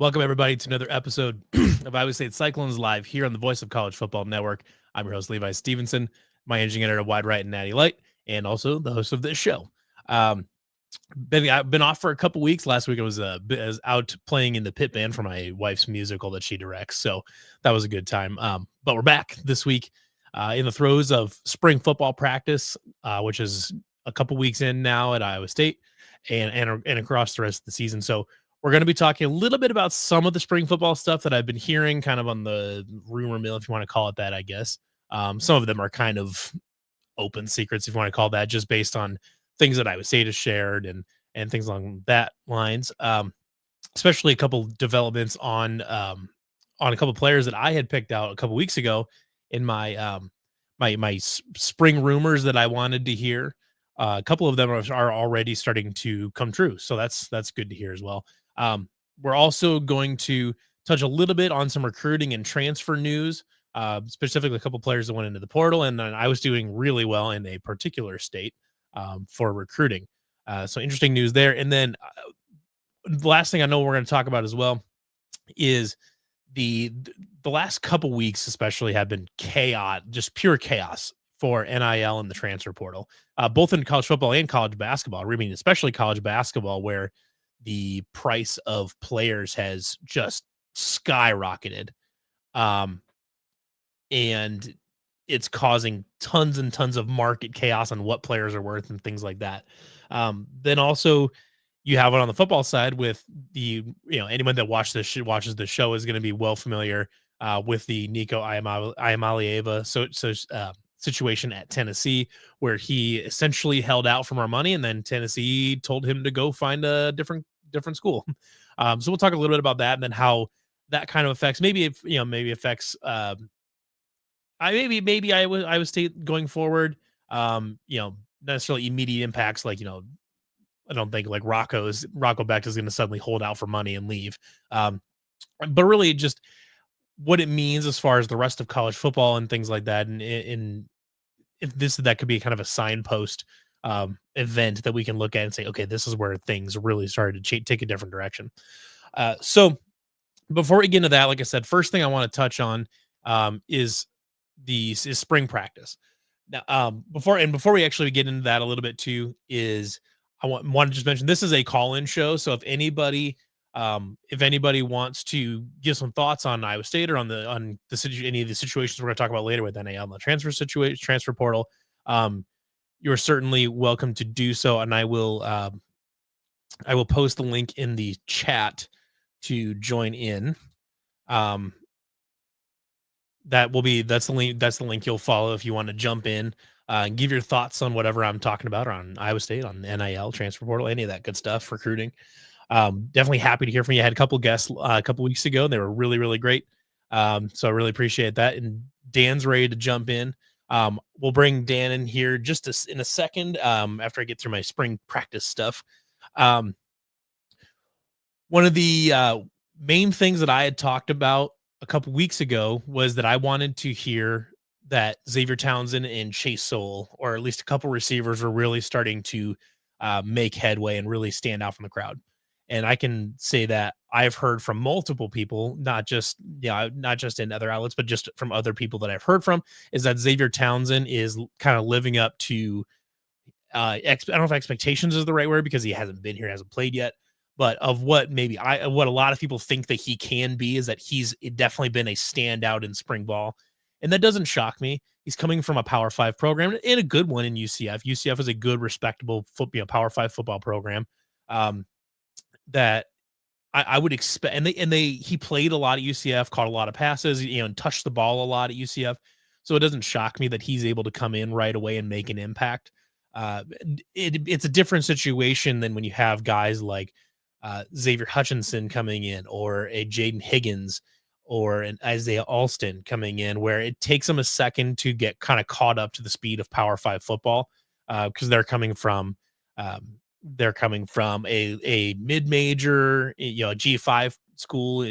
Welcome, everybody, to another episode of Iowa State Cyclones Live here on the Voice of College Football Network. I'm your host, Levi Stevenson, managing editor of Wide Right and Natty Light, and also the host of this show. I've been off for a couple weeks. Last week I was out playing in the pit band for my wife's musical that she directs, so that was a good time. But we're back this week in the throes of spring football practice, which is a couple weeks in now at Iowa State and across the rest of the season. So we're going to be talking a little bit about some of the spring football stuff that I've been hearing kind of on the rumor mill, if you want to call it that, I guess. Some of them are kind of open secrets, if you want to call that, just based on things that Iowa State has shared and things along that lines. Especially a couple developments on a couple players that I had picked out a couple weeks ago in my my spring rumors that I wanted to hear. A couple of them are already starting to come true, so that's good to hear as well. We're also going to touch a little bit on some recruiting and transfer news, specifically a couple players that went into the portal, and then I was doing really well in a particular state for recruiting. So interesting news there. And then the last thing I know we're going to talk about as well is the last couple weeks, especially, have been chaos, just pure chaos for NIL and the transfer portal, both in college football and college basketball. I mean, especially college basketball, where the price of players has just skyrocketed. And it's causing tons and tons of market chaos on what players are worth and things like that. Then also you have it on the football side with anyone that watches the show is going to be well familiar with the Nico Iamaleava situation at Tennessee, where he essentially held out for more money, and then Tennessee told him to go find a different school. So we'll talk a little bit about that, and then how that kind of affects maybe Iowa State going forward. Not necessarily immediate impacts, like, I don't think like Rocco Becht is going to suddenly hold out for money and leave. But really just what it means as far as the rest of college football and things like that. And if that could be kind of a signpost event that we can look at and say, okay, this is where things really started to take a different direction. So before we get into that, like I said, first thing I want to touch on is spring practice. Now, before we actually get into that a little bit too, is I want to just mention this is a call-in show. So if anybody wants to give some thoughts on Iowa State or on any of the situations we're going to talk about later with NIL and the transfer portal, you're certainly welcome to do so. And I will post the link in the chat to join in. That's the link you'll follow if you want to jump in and give your thoughts on whatever I'm talking about, or on Iowa State, on NIL, transfer portal, any of that good stuff, recruiting. Definitely happy to hear from you. I had a couple guests a couple weeks ago, and they were really, really great. So I really appreciate that. And Dan's ready to jump in. We'll bring Dan in here just in a second after I get through my spring practice stuff. One of the main things that I had talked about a couple weeks ago was that I wanted to hear that Xavier Townsend and Chase Soule, or at least a couple receivers, were really starting to make headway and really stand out from the crowd. And I can say that I've heard from multiple people, not just in other outlets, but just from other people that I've heard from, is that Xavier Townsend is kind of living up to, I don't know if expectations is the right word, because he hasn't been here, hasn't played yet, but of what a lot of people think that he can be, is that he's definitely been a standout in spring ball. And that doesn't shock me. He's coming from a Power 5 program, and a good one in UCF. UCF is a good, respectable Power 5 football program that I would expect. And he played a lot at UCF, caught a lot of passes, and touched the ball a lot at UCF. So it doesn't shock me that he's able to come in right away and make an impact. It's a different situation than when you have guys like Xavier Hutchinson coming in, or a Jaden Higgins, or an Isaiah Alston coming in, where it takes them a second to get kind of caught up to the speed of Power 5 football, because they're coming from a mid-major, a G5 school,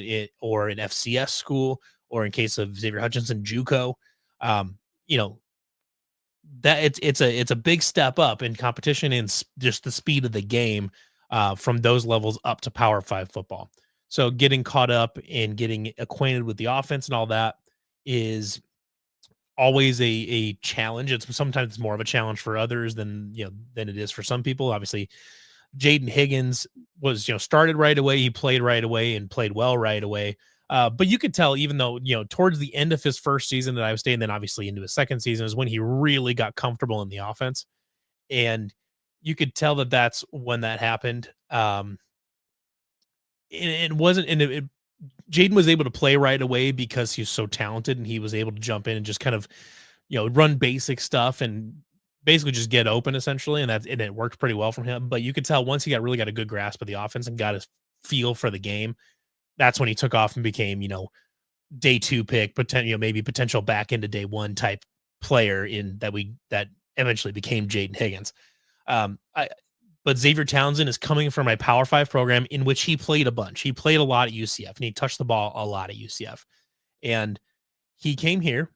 or an FCS school, or in case of Xavier Hutchinson, JUCO. That it's a big step up in competition and just the speed of the game from those levels up to Power 5 football. So getting caught up and getting acquainted with the offense and all that is always a challenge. It's sometimes more of a challenge for others than it is for some people. Obviously, Jaden Higgins was, started right away. He played right away and played well right away. But you could tell, even though, towards the end of his first season at Iowa State, and then obviously into his second season, is when he really got comfortable in the offense. And you could tell that that's when that happened. It wasn't, and Jaden was able to play right away because he's so talented, and he was able to jump in and just kind of, run basic stuff and basically just get open essentially. And it worked pretty well from him. But you could tell once he got a good grasp of the offense and got his feel for the game, that's when he took off and became, day 2 pick, maybe potential back into day 1 type player that eventually became Jaden Higgins. But Xavier Townsend is coming from a Power 5 program in which he played a bunch. He played a lot at UCF, and he touched the ball a lot at UCF. And he came here.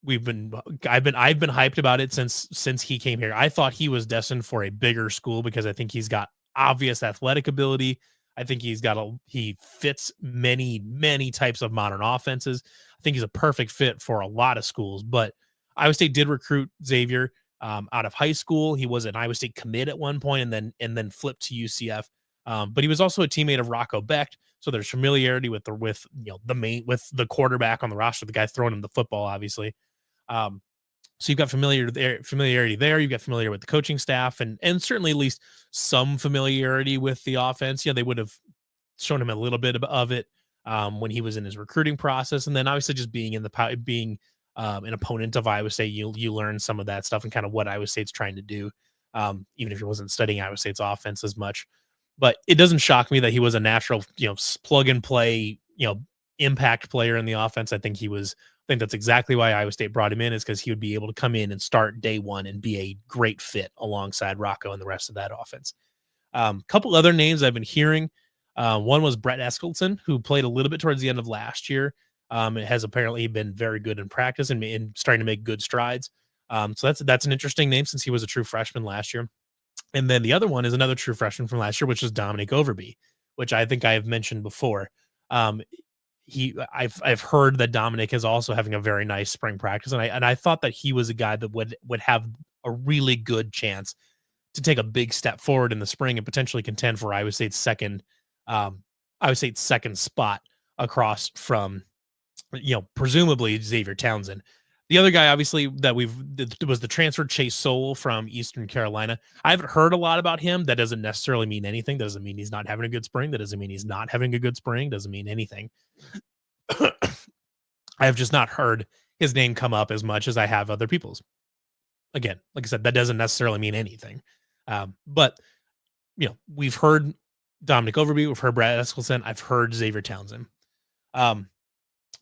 I've been hyped about it since he came here. I thought he was destined for a bigger school because I think he's got obvious athletic ability. I think he fits many types of modern offenses. I think he's a perfect fit for a lot of schools. But Iowa State did recruit Xavier out of high school. He was an Iowa State commit at one point, and then flipped to UCF. But he was also a teammate of Rocco Becht, so there's familiarity with the quarterback on the roster, the guy throwing him the football, obviously. So you've got familiarity there. You've got familiarity with the coaching staff, and certainly at least some familiarity with the offense. They would have shown him a little bit of it when he was in his recruiting process, and then obviously just being an opponent of Iowa State, you learn some of that stuff and kind of what Iowa State's trying to do, even if he wasn't studying Iowa State's offense as much. But it doesn't shock me that he was a natural, plug and play, impact player in the offense. I think that's exactly why Iowa State brought him in, is because he would be able to come in and start day 1 and be a great fit alongside Rocco and the rest of that offense. Couple other names I've been hearing. One was Brett Eskildson, who played a little bit towards the end of last year. It has apparently been very good in practice and starting to make good strides. So that's an interesting name since he was a true freshman last year. And then the other one is another true freshman from last year, which is Dominic Overby, which I think I have mentioned before. I've heard that Dominic is also having a very nice spring practice, and I thought that he was a guy that would have a really good chance to take a big step forward in the spring and potentially contend for Iowa State's second spot across from, presumably Xavier Townsend. The other guy, obviously, that was the transfer Chase Sowell from Eastern Carolina. I haven't heard a lot about him. That doesn't necessarily mean anything. That doesn't mean he's not having a good spring. That doesn't mean he's not having a good spring. Doesn't mean anything. I have just not heard his name come up as much as I have other people's. Again, like I said, that doesn't necessarily mean anything. But we've heard Dominic Overby, we've heard Brad Eskildson, I've heard Xavier Townsend.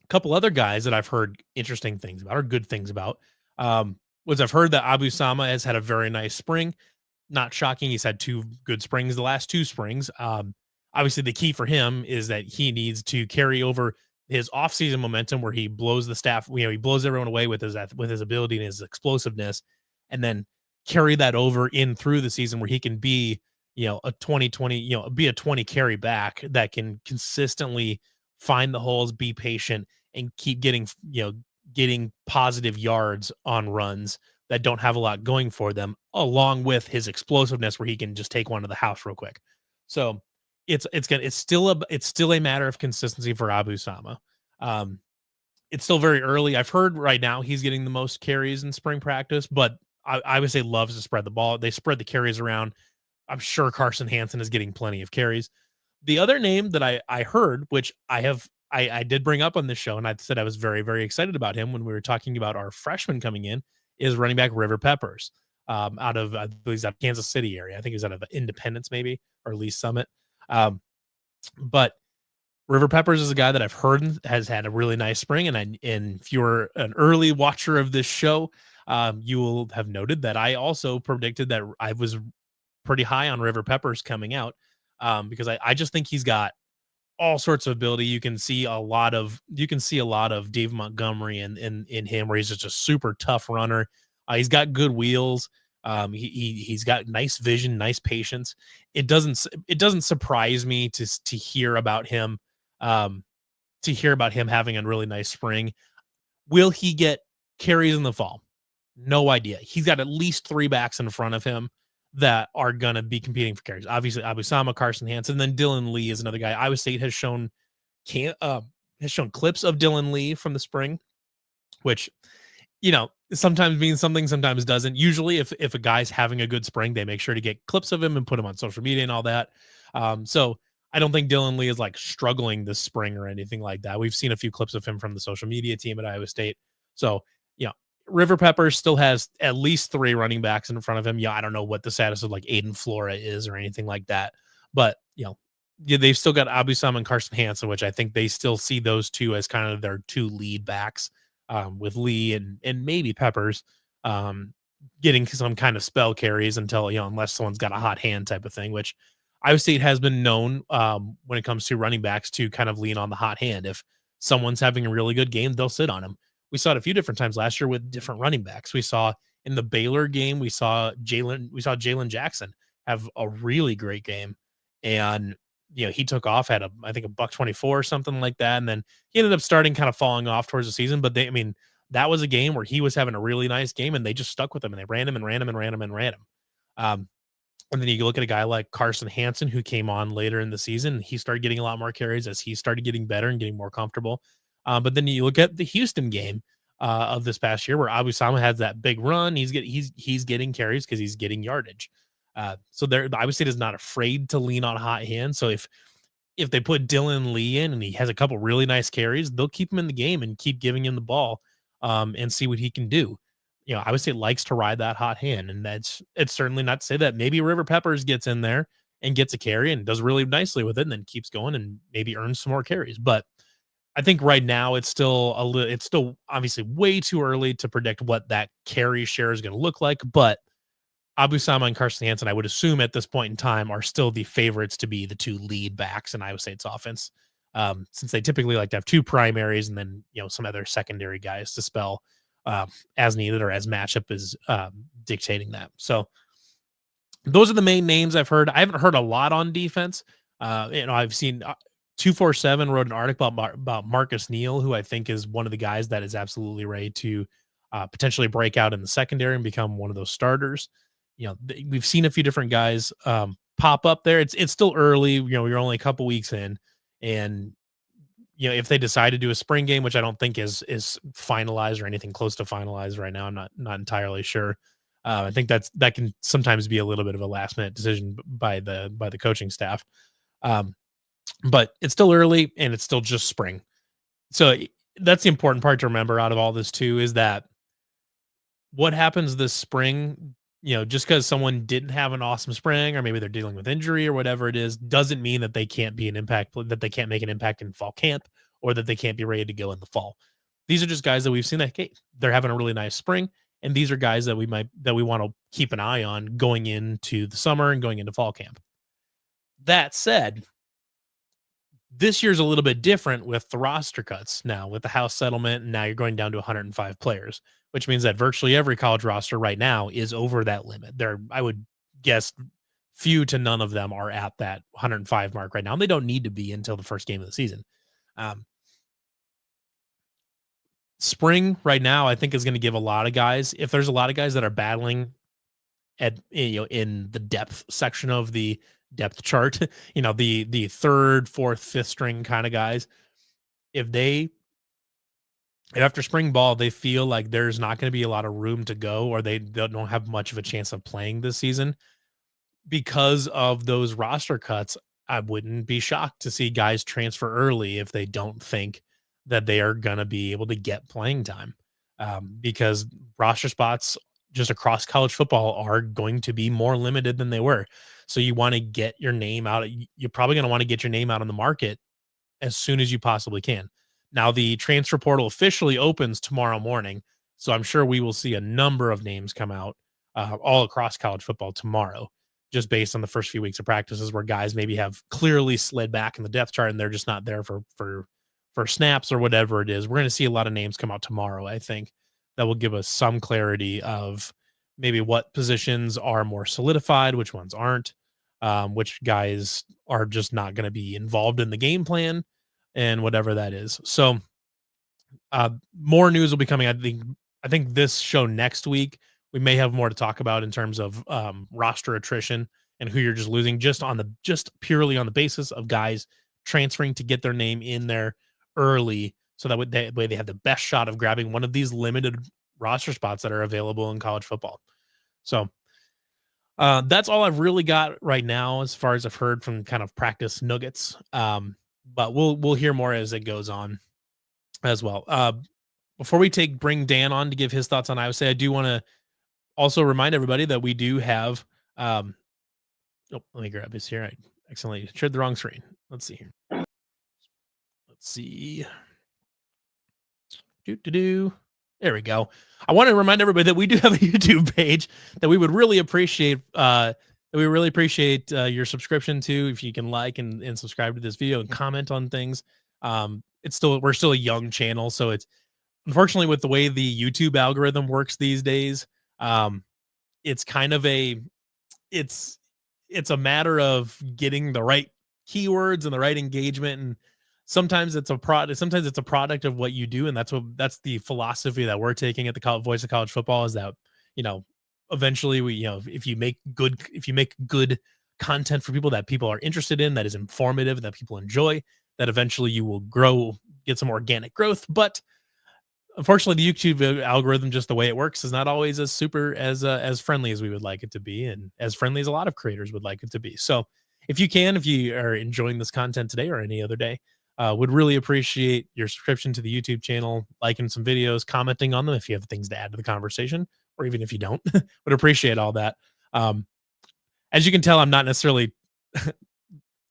Couple other guys that I've heard interesting things about or good things about was I've heard that Abu Sama has had a very nice spring. Not shocking. He's had 2 good springs the last 2 springs. Obviously, the key for him is that he needs to carry over his offseason momentum where he blows the staff, he blows everyone away with his ability and his explosiveness, and then carry that over in through the season where he can be, a 20, be a 20 carry back that can consistently find the holes, be patient, and keep getting positive yards on runs that don't have a lot going for them, along with his explosiveness where he can just take one to the house real quick. So it's still a matter of consistency for Abu Sama. It's still very early. I've heard right now he's getting the most carries in spring practice, but I would say loves to spread the ball. They spread the carries around. I'm sure Carson Hansen is getting plenty of carries. The other name that I heard, which I did bring up on this show, and I said I was very, very excited about him when we were talking about our freshman coming in, is running back River Peppers, out of, I believe he's out of Kansas City area. I think he's out of Independence maybe, or Lee Summit. But River Peppers is a guy that I've heard has had a really nice spring, and if you're an early watcher of this show, you will have noted that I also predicted that I was pretty high on River Peppers coming out, because I just think he's got all sorts of ability. You can see a lot of Dave Montgomery in him, where he's just a super tough runner. He's got good wheels. He's got nice vision, nice patience. It doesn't surprise me to hear about him, um, having a really nice spring. Will he get carries in the fall? No idea. He's got at least three backs in front of him that are gonna be competing for carries. Obviously, Abusama, Carson Hansen, then Dylan Lee is another guy. Iowa State can has shown clips of Dylan Lee from the spring, which sometimes means something, sometimes doesn't. Usually, if a guy's having a good spring, they make sure to get clips of him and put him on social media and all that. So I don't think Dylan Lee is like struggling this spring or anything like that. We've seen a few clips of him from the social media team at Iowa State. So, you know, River Peppers still has at least three running backs in front of him. Yeah, I don't know what the status of like Aiden Flora is or anything like that, but yeah, they've still got Abusam and Carson Hansen, which I think they still see those two as kind of their two lead backs, with Lee and maybe Peppers getting some kind of spell carries until, unless someone's got a hot hand type of thing, which Iowa State has been known, when it comes to running backs, to kind of lean on the hot hand. If someone's having a really good game, they'll sit on him. We saw it a few different times last year with different running backs. We saw in the Baylor game, we saw Jalen Jackson have a really great game. And he took off, had I think a buck 24 or something like that. And then he ended up starting kind of falling off towards the season. But that was a game where he was having a really nice game and they just stuck with him and they ran him and ran him and ran him and ran him. And then you look at a guy like Carson Hansen, who came on later in the season. He started getting a lot more carries as he started getting better and getting more comfortable. But then you look at the Houston game of this past year, where Abusama has that big run. He's getting carries because he's getting yardage. So Iowa State is not afraid to lean on hot hands. So if they put Dylan Lee in and he has a couple really nice carries, they'll keep him in the game and keep giving him the ball, and see what he can do. Iowa State likes to ride that hot hand, and it's certainly not to say that maybe River Peppers gets in there and gets a carry and does really nicely with it and then keeps going and maybe earns some more carries. But I think right now it's still obviously way too early to predict what that carry share is going to look like. But Abusama and Carson Hansen, I would assume at this point in time, are still the favorites to be the two lead backs in Iowa State's offense, since they typically like to have two primaries and then some other secondary guys to spell as needed or as matchup is dictating that. So those are the main names I've heard. I haven't heard a lot on defense. I've seen 247 wrote an article about Marcus Neal, who I think is one of the guys that is absolutely ready to potentially break out in the secondary and become one of those starters. We've seen a few different guys pop up there. It's still early. You're only a couple weeks in, and if they decide to do a spring game, which I don't think is finalized or anything close to finalized right now, I'm not entirely sure. I think that can sometimes be a little bit of a last minute decision by the coaching staff. But it's still early and it's still just spring. So that's the important part to remember out of all this too, is that what happens this spring, just because someone didn't have an awesome spring, or maybe they're dealing with injury or whatever it is, doesn't mean that they can't be an impact, that they can't make an impact in fall camp, or that they can't be ready to go in the fall. These are just guys that we've seen that, hey, they're having a really nice spring. And these are guys that we want to keep an eye on going into the summer and going into fall camp. That said, this year's a little bit different with the roster cuts now, with the House settlement, and now you're going down to 105 players, which means that virtually every college roster right now is over that limit. I would guess few to none of them are at that 105 mark right now, and they don't need to be until the first game of the season. Spring right now, I think, is going to give a lot of guys, if there's a lot of guys that are battling at in the depth section of the depth chart, the third, fourth, fifth string kind of guys, if after spring ball they feel like there's not going to be a lot of room to go, or they don't have much of a chance of playing this season because of those roster cuts, I wouldn't be shocked to see guys transfer early if they don't think that they are going to be able to get playing time, because roster spots just across college football are going to be more limited than they were. So you want to get your name out. You're probably going to want to get your name out on the market as soon as you possibly can. Now, the transfer portal officially opens tomorrow morning, so I'm sure we will see a number of names come out all across college football tomorrow, just based on the first few weeks of practices where guys maybe have clearly slid back in the depth chart and they're just not there for snaps or whatever it is. We're going to see a lot of names come out tomorrow, I think, that will give us some clarity of maybe what positions are more solidified, which ones aren't, which guys are just not going to be involved in the game plan, and whatever that is. So more news will be coming. I think this show next week we may have more to talk about in terms of roster attrition and who you're just losing, just purely on the basis of guys transferring to get their name in there early, so that way they have the best shot of grabbing one of these limited roster spots that are available in college football. So that's all I've really got right now as far as I've heard from kind of practice nuggets. But we'll hear more as it goes on as well. Before we bring Dan on to give his thoughts on Iowa State, I do want to also remind everybody that we do have. Let me grab this here. I accidentally shared the wrong screen. Let's see here. Let's see. There we go. I want to remind everybody that we do have a YouTube page that we would really appreciate. Your subscription to, if you can like and subscribe to this video and comment on things. We're still a young channel, so it's unfortunately with the way the YouTube algorithm works these days. It's kind of it's a matter of getting the right keywords and the right engagement, and sometimes it's a product of what you do, and that's the philosophy that we're taking at the Voice of College Football, is that eventually if you make good content for people that people are interested in, that is informative, that people enjoy, that eventually you will get some organic growth. But unfortunately, the YouTube algorithm, just the way it works, is not always as friendly as we would like it to be, and as friendly as a lot of creators would like it to be. So if you are enjoying this content today or any other day, would really appreciate your subscription to the YouTube channel, liking some videos, commenting on them if you have things to add to the conversation, or even if you don't. Would appreciate all that. As you can tell, I'm not necessarily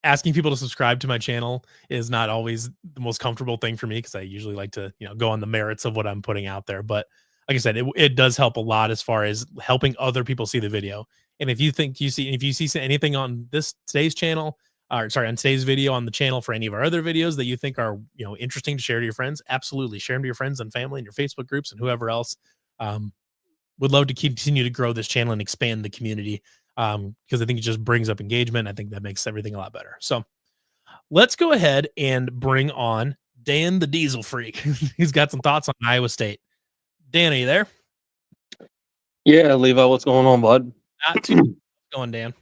asking people to subscribe to my channel is not always the most comfortable thing for me, because I usually like to go on the merits of what I'm putting out there. But like I said, it does help a lot as far as helping other people see the video. And if you see anything on today's channel, on today's video on the channel, for any of our other videos that you think are interesting to share to your friends, absolutely share them to your friends and family and your Facebook groups and whoever else. Would love to continue to grow this channel and expand the community, because I think it just brings up engagement. I think that makes everything a lot better. So let's go ahead and bring on Dan the Diesel Freak. He's got some thoughts on Iowa State. Dan, are you there? Yeah, Levi, what's going on, bud? Not too much going, Dan.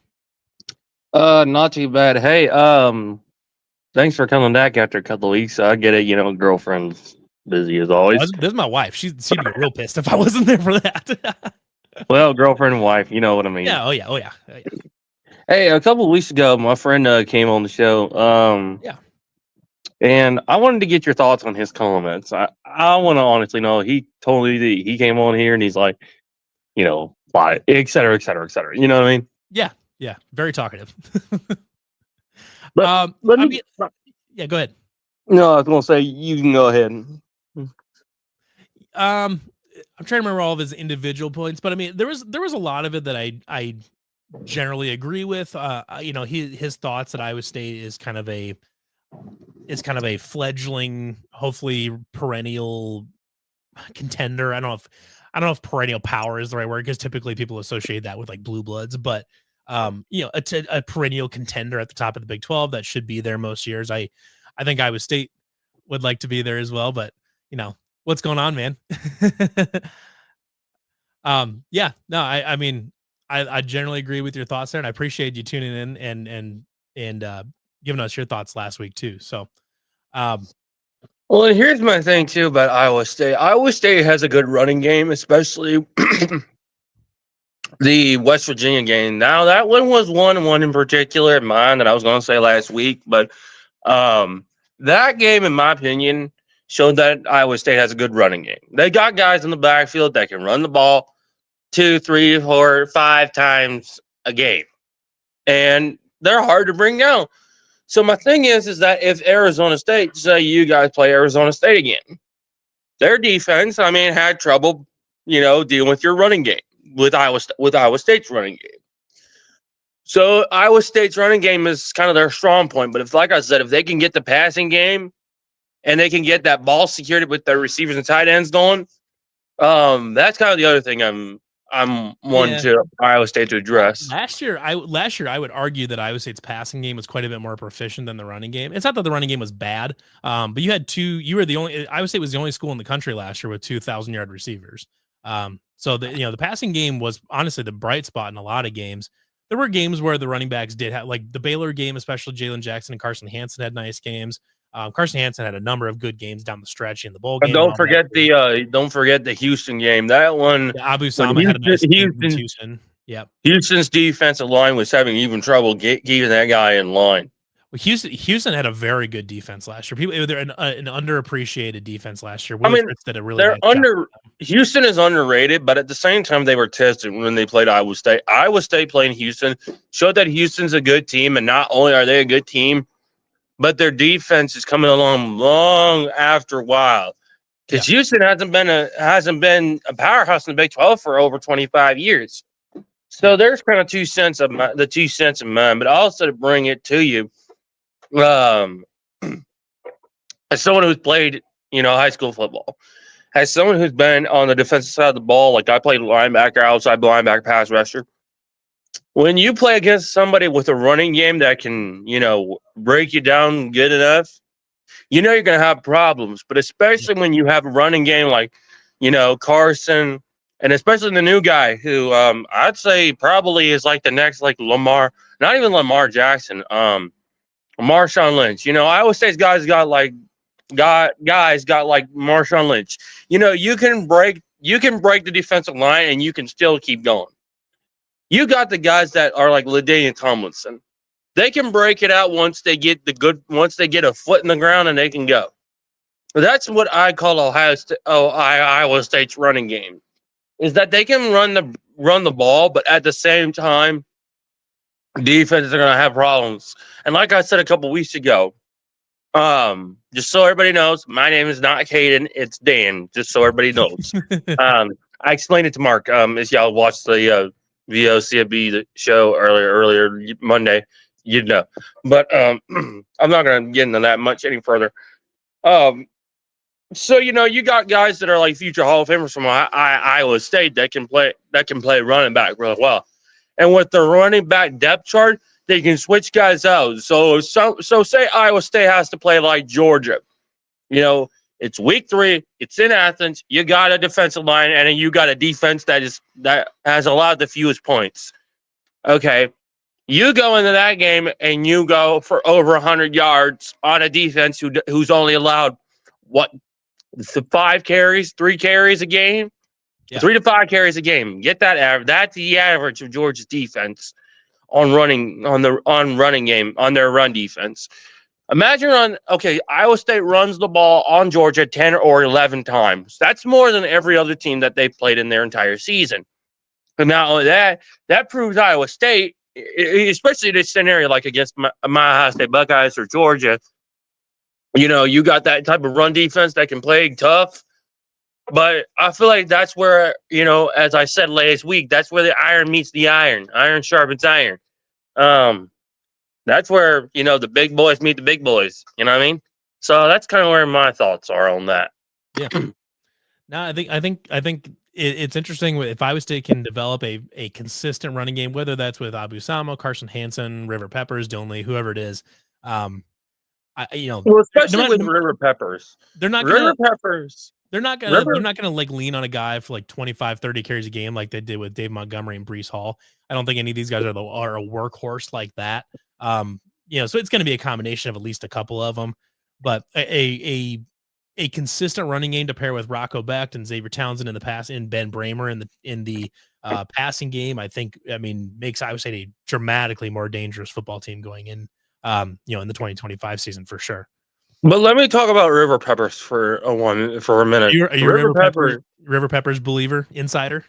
Not too bad. Hey, thanks for coming back after a couple of weeks. I get it, girlfriend's busy as always. This is my wife. She'd be real pissed if I wasn't there for that. Well, girlfriend and wife, you know what I mean. Yeah. Oh yeah. Hey, a couple of weeks ago, my friend came on the show. Yeah. And I wanted to get your thoughts on his comments. I want to honestly know. He told me that he came on here and he's like, why, et cetera, et cetera, et cetera. You know what I mean? Yeah. Very talkative. Yeah, go ahead. No, I was going to say, you can go ahead. I'm trying to remember all of his individual points, but I mean, there was a lot of it that I generally agree with. His thoughts that Iowa State is kind of a fledgling, hopefully perennial contender. I don't know if perennial power is the right word, because typically people associate that with like blue bloods, but a perennial contender at the top of the Big 12 that should be there most years. I think Iowa State would like to be there as well, but what's going on, man? I mean, I generally agree with your thoughts there, and I appreciate you tuning in and giving us your thoughts last week too. So, well, and here's my thing too about Iowa State. Iowa State has a good running game, especially the West Virginia game. Now, that one was one in particular in mind that I was going to say last week, but that game, in my opinion, showed that Iowa State has a good running game. They got guys in the backfield that can run the ball 2, 3, 4, 5 times a game, and they're hard to bring down. So my thing is that if Arizona State, say you guys play Arizona State again, their defense, had trouble, dealing with your running game with Iowa State's running game. So Iowa State's running game is kind of their strong point. But like I said, if they can get the passing game and they can get that ball security with their receivers and tight ends going, that's kind of the other thing I'm one to Iowa State to address. Last year I would argue that Iowa State's passing game was quite a bit more proficient than the running game. It's not that the running game was bad, but Iowa State was the only school in the country last year with 2,000-yard receivers. So the passing game was honestly the bright spot in a lot of games. There were games where the running backs did have, like the Baylor game, especially Jalen Jackson and Carson Hansen had nice games. Carson Hansen had a number of good games down the stretch in the bowl game. Don't forget the Houston game. That one, Abu Sama had a nice game against Houston. Yep. Houston's defensive line was having even trouble keeping that guy in line. Well, Houston had a very good defense last year. They're an underappreciated defense last year. Houston is underrated, but at the same time, they were tested when they played Iowa State. Iowa State playing Houston showed that Houston's a good team, and not only are they a good team, but their defense is coming along long after a while. Because Houston hasn't been a powerhouse in the Big 12 for over 25 years. So there's kind of 2 cents of mine, but also to bring it to you, as someone who's played, high school football, as someone who's been on the defensive side of the ball, like I played linebacker, outside linebacker, pass rusher. When you play against somebody with a running game that can, break you down good enough, you're going to have problems. But especially when you have a running game like, Carson, and especially the new guy who I'd say probably is like the next like Lamar, not even Lamar Jackson, Marshawn Lynch. Iowa State's guys got like Marshawn Lynch. You can break the defensive line and you can still keep going. You got the guys that are like LaDainian Tomlinson. They can break it out once they get a foot in the ground and they can go. That's what I call Iowa State's running game. Is that they can run the ball, but at the same time, defenses are going to have problems. And like I said a couple weeks ago, just so everybody knows, my name is not Caden, it's Dan. Just so everybody knows. I explained it to Mark. As y'all watched the VOCB show earlier Monday, you'd know. But I'm not going to get into that much any further. So you got guys that are like future Hall of Famers from Iowa State that can play running back really well, and with the running back depth chart, they can switch guys out. So say Iowa State has to play like Georgia, it's week 3, it's in Athens. You got a defensive line, and then you got a defense that has allowed the fewest points. Okay, you go into that game and you go for over 100 yards on a defense who's only allowed 3 carries a game, 3 to 5 carries a game. Get that average. That's the average of Georgia's defense on their run defense. Imagine Iowa State runs the ball on Georgia 10 or 11 times. That's more than every other team that they've played in their entire season. And not only that proves Iowa State, especially in this scenario like against my Ohio State Buckeyes or Georgia. You got that type of run defense that can play tough. But I feel like that's where, as I said last week, that's where the iron meets the iron. Iron sharpens iron. That's where, the big boys meet the big boys. You know what I mean? So that's kind of where my thoughts are on that. Yeah. No, I think it's interesting if Iowa State can develop a consistent running game, whether that's with Abu Sama, Carson Hansen, River Peppers, Donley, whoever it is. Especially with River Peppers. They're not gonna like lean on a guy for like 25, 30 carries a game like they did with Dave Montgomery and Breece Hall. I don't think any of these guys are a workhorse like that. So it's going to be a combination of at least a couple of them, but a consistent running game to pair with Rocco Becht and Xavier Townsend in Ben Bramer in the passing game, makes Iowa State a dramatically more dangerous football team going in, in the 2025 season for sure. But let me talk about River Peppers for a minute. Are you River Peppers believer, insider?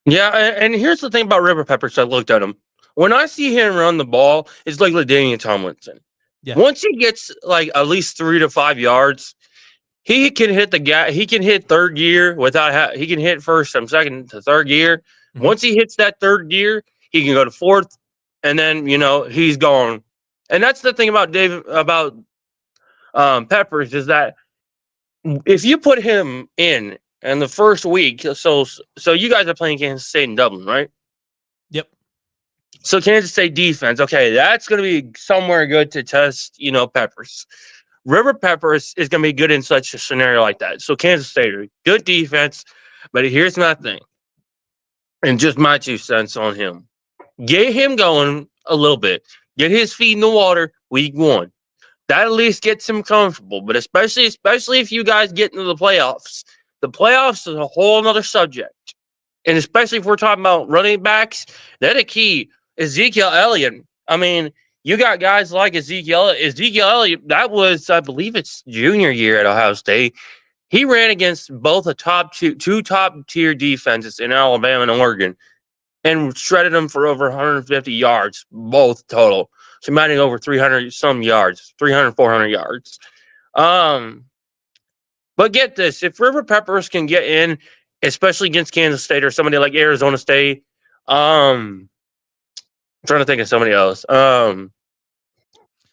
Yeah, and here's the thing about River Peppers. I looked at him. When I see him run the ball, it's like LaDainian Tomlinson. Yeah. Once he gets like at least 3 to 5 yards, he can hit the gap. He can hit third gear he can hit first from second to third gear. Mm-hmm. Once he hits that third gear, he can go to fourth, and then he's gone. And that's the thing about Peppers is that if you put him in and the first week, so you guys are playing Kansas State in Dublin, right? Yep. So Kansas State defense, okay, that's going to be somewhere good to test, Peppers. River Peppers is going to be good in such a scenario like that. So Kansas State, good defense, but here's my thing, and just my 2 cents on him. Get him going a little bit. Get his feet in the water week 1. That at least gets him comfortable, but especially if you guys get into the playoffs. The playoffs is a whole other subject. And especially if we're talking about running backs, they're the key. Ezekiel Elliott. I mean, you got guys like Ezekiel Elliott. That was, I believe, it's junior year at Ohio State. He ran against both a two top tier defenses in Alabama and Oregon, and shredded them for over 150 yards, both total. So mining over 300 some yards, 300, 400 yards. But get this, if River Peppers can get in, especially against Kansas State or somebody like Arizona State, I'm trying to think of somebody else.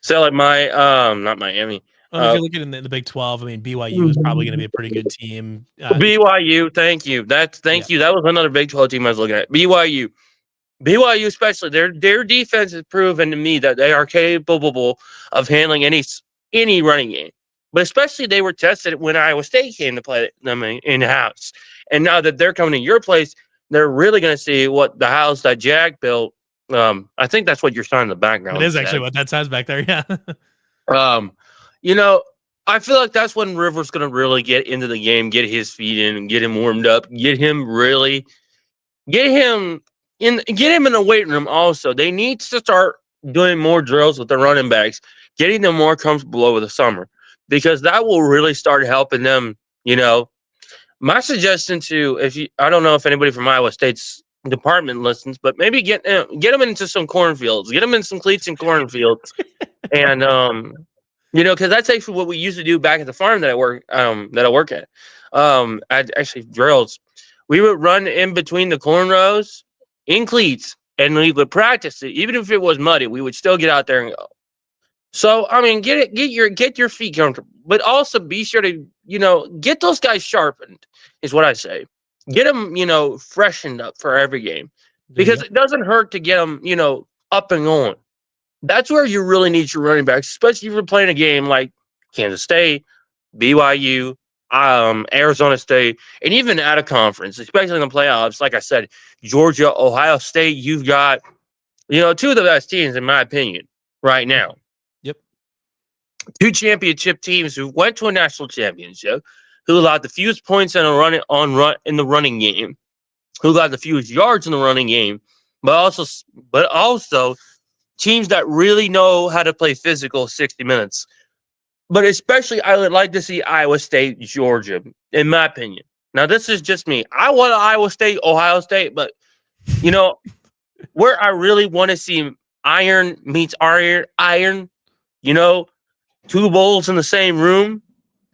Say like not Miami. If you're looking in the Big 12, I mean, BYU is probably going to be a pretty good team. BYU, thank you. Thank you. That was another Big 12 team I was looking at. BYU, especially their defense has proven to me that they are capable of handling any running game. But especially they were tested when Iowa State came to play them in house, and now that they're coming to your place, they're really going to see what the house that Jack built. I think that's what you're signing in the background. It is actually what that sounds back there. Yeah. I feel like that's when Rivers going to really get into the game, get his feet in, and get him warmed up, get him in the weight room. Also, they need to start doing more drills with the running backs, getting them more comfortable over the summer, because that will really start helping them. My suggestion I don't know if anybody from Iowa State's department listens, but maybe get them into some cornfields, get them in some cleats and cornfields, and because that's actually what we used to do back at the farm that I work at. I'd actually drills. We would run in between the corn rows in cleats, and we would practice it. Even if it was muddy, we would still get out there and go. So I mean, get your feet comfortable, but also be sure to get those guys sharpened. Is what I say. Get them freshened up for every game, because it doesn't hurt to get them up and going. That's where you really need your running backs, especially if you're playing a game like Kansas State, BYU, Arizona State, and even out of conference, especially in the playoffs. Like I said, Georgia, Ohio State, you've got, 2 of the best teams, in my opinion, right now. Yep. 2 championship teams who went to a national championship, who allowed the fewest points in the running game, who got the fewest yards in the running game, but also teams that really know how to play physical 60 minutes. But especially, I would like to see Iowa State, Georgia, in my opinion. Now, this is just me. I want Iowa State, Ohio State, but, where I really want to see iron meets iron, 2 bulls in the same room,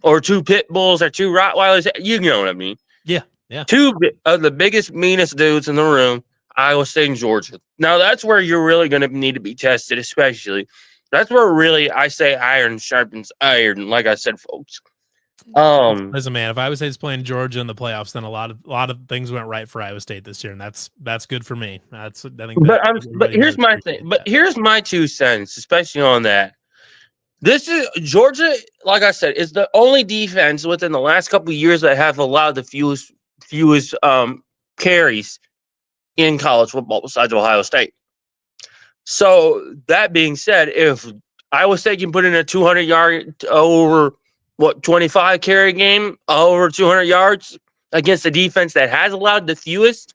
or 2 pit bulls or 2 Rottweilers, you know what I mean. Yeah. 2 of the biggest, meanest dudes in the room, Iowa State and Georgia. Now, that's where you're really going to need to be tested, especially. That's where really I say iron sharpens iron, like I said, folks. Listen, man, if Iowa State's playing Georgia in the playoffs, then a lot of things went right for Iowa State this year, and that's good for me. I think. But here's my thing. But here's my 2 cents, especially on that. This is Georgia, like I said, is the only defense within the last couple of years that have allowed the fewest carries in college football besides Ohio State. So that being said, if Iowa State can put in a 200-yard over 25 carry game, over 200 yards against a defense that has allowed the fewest,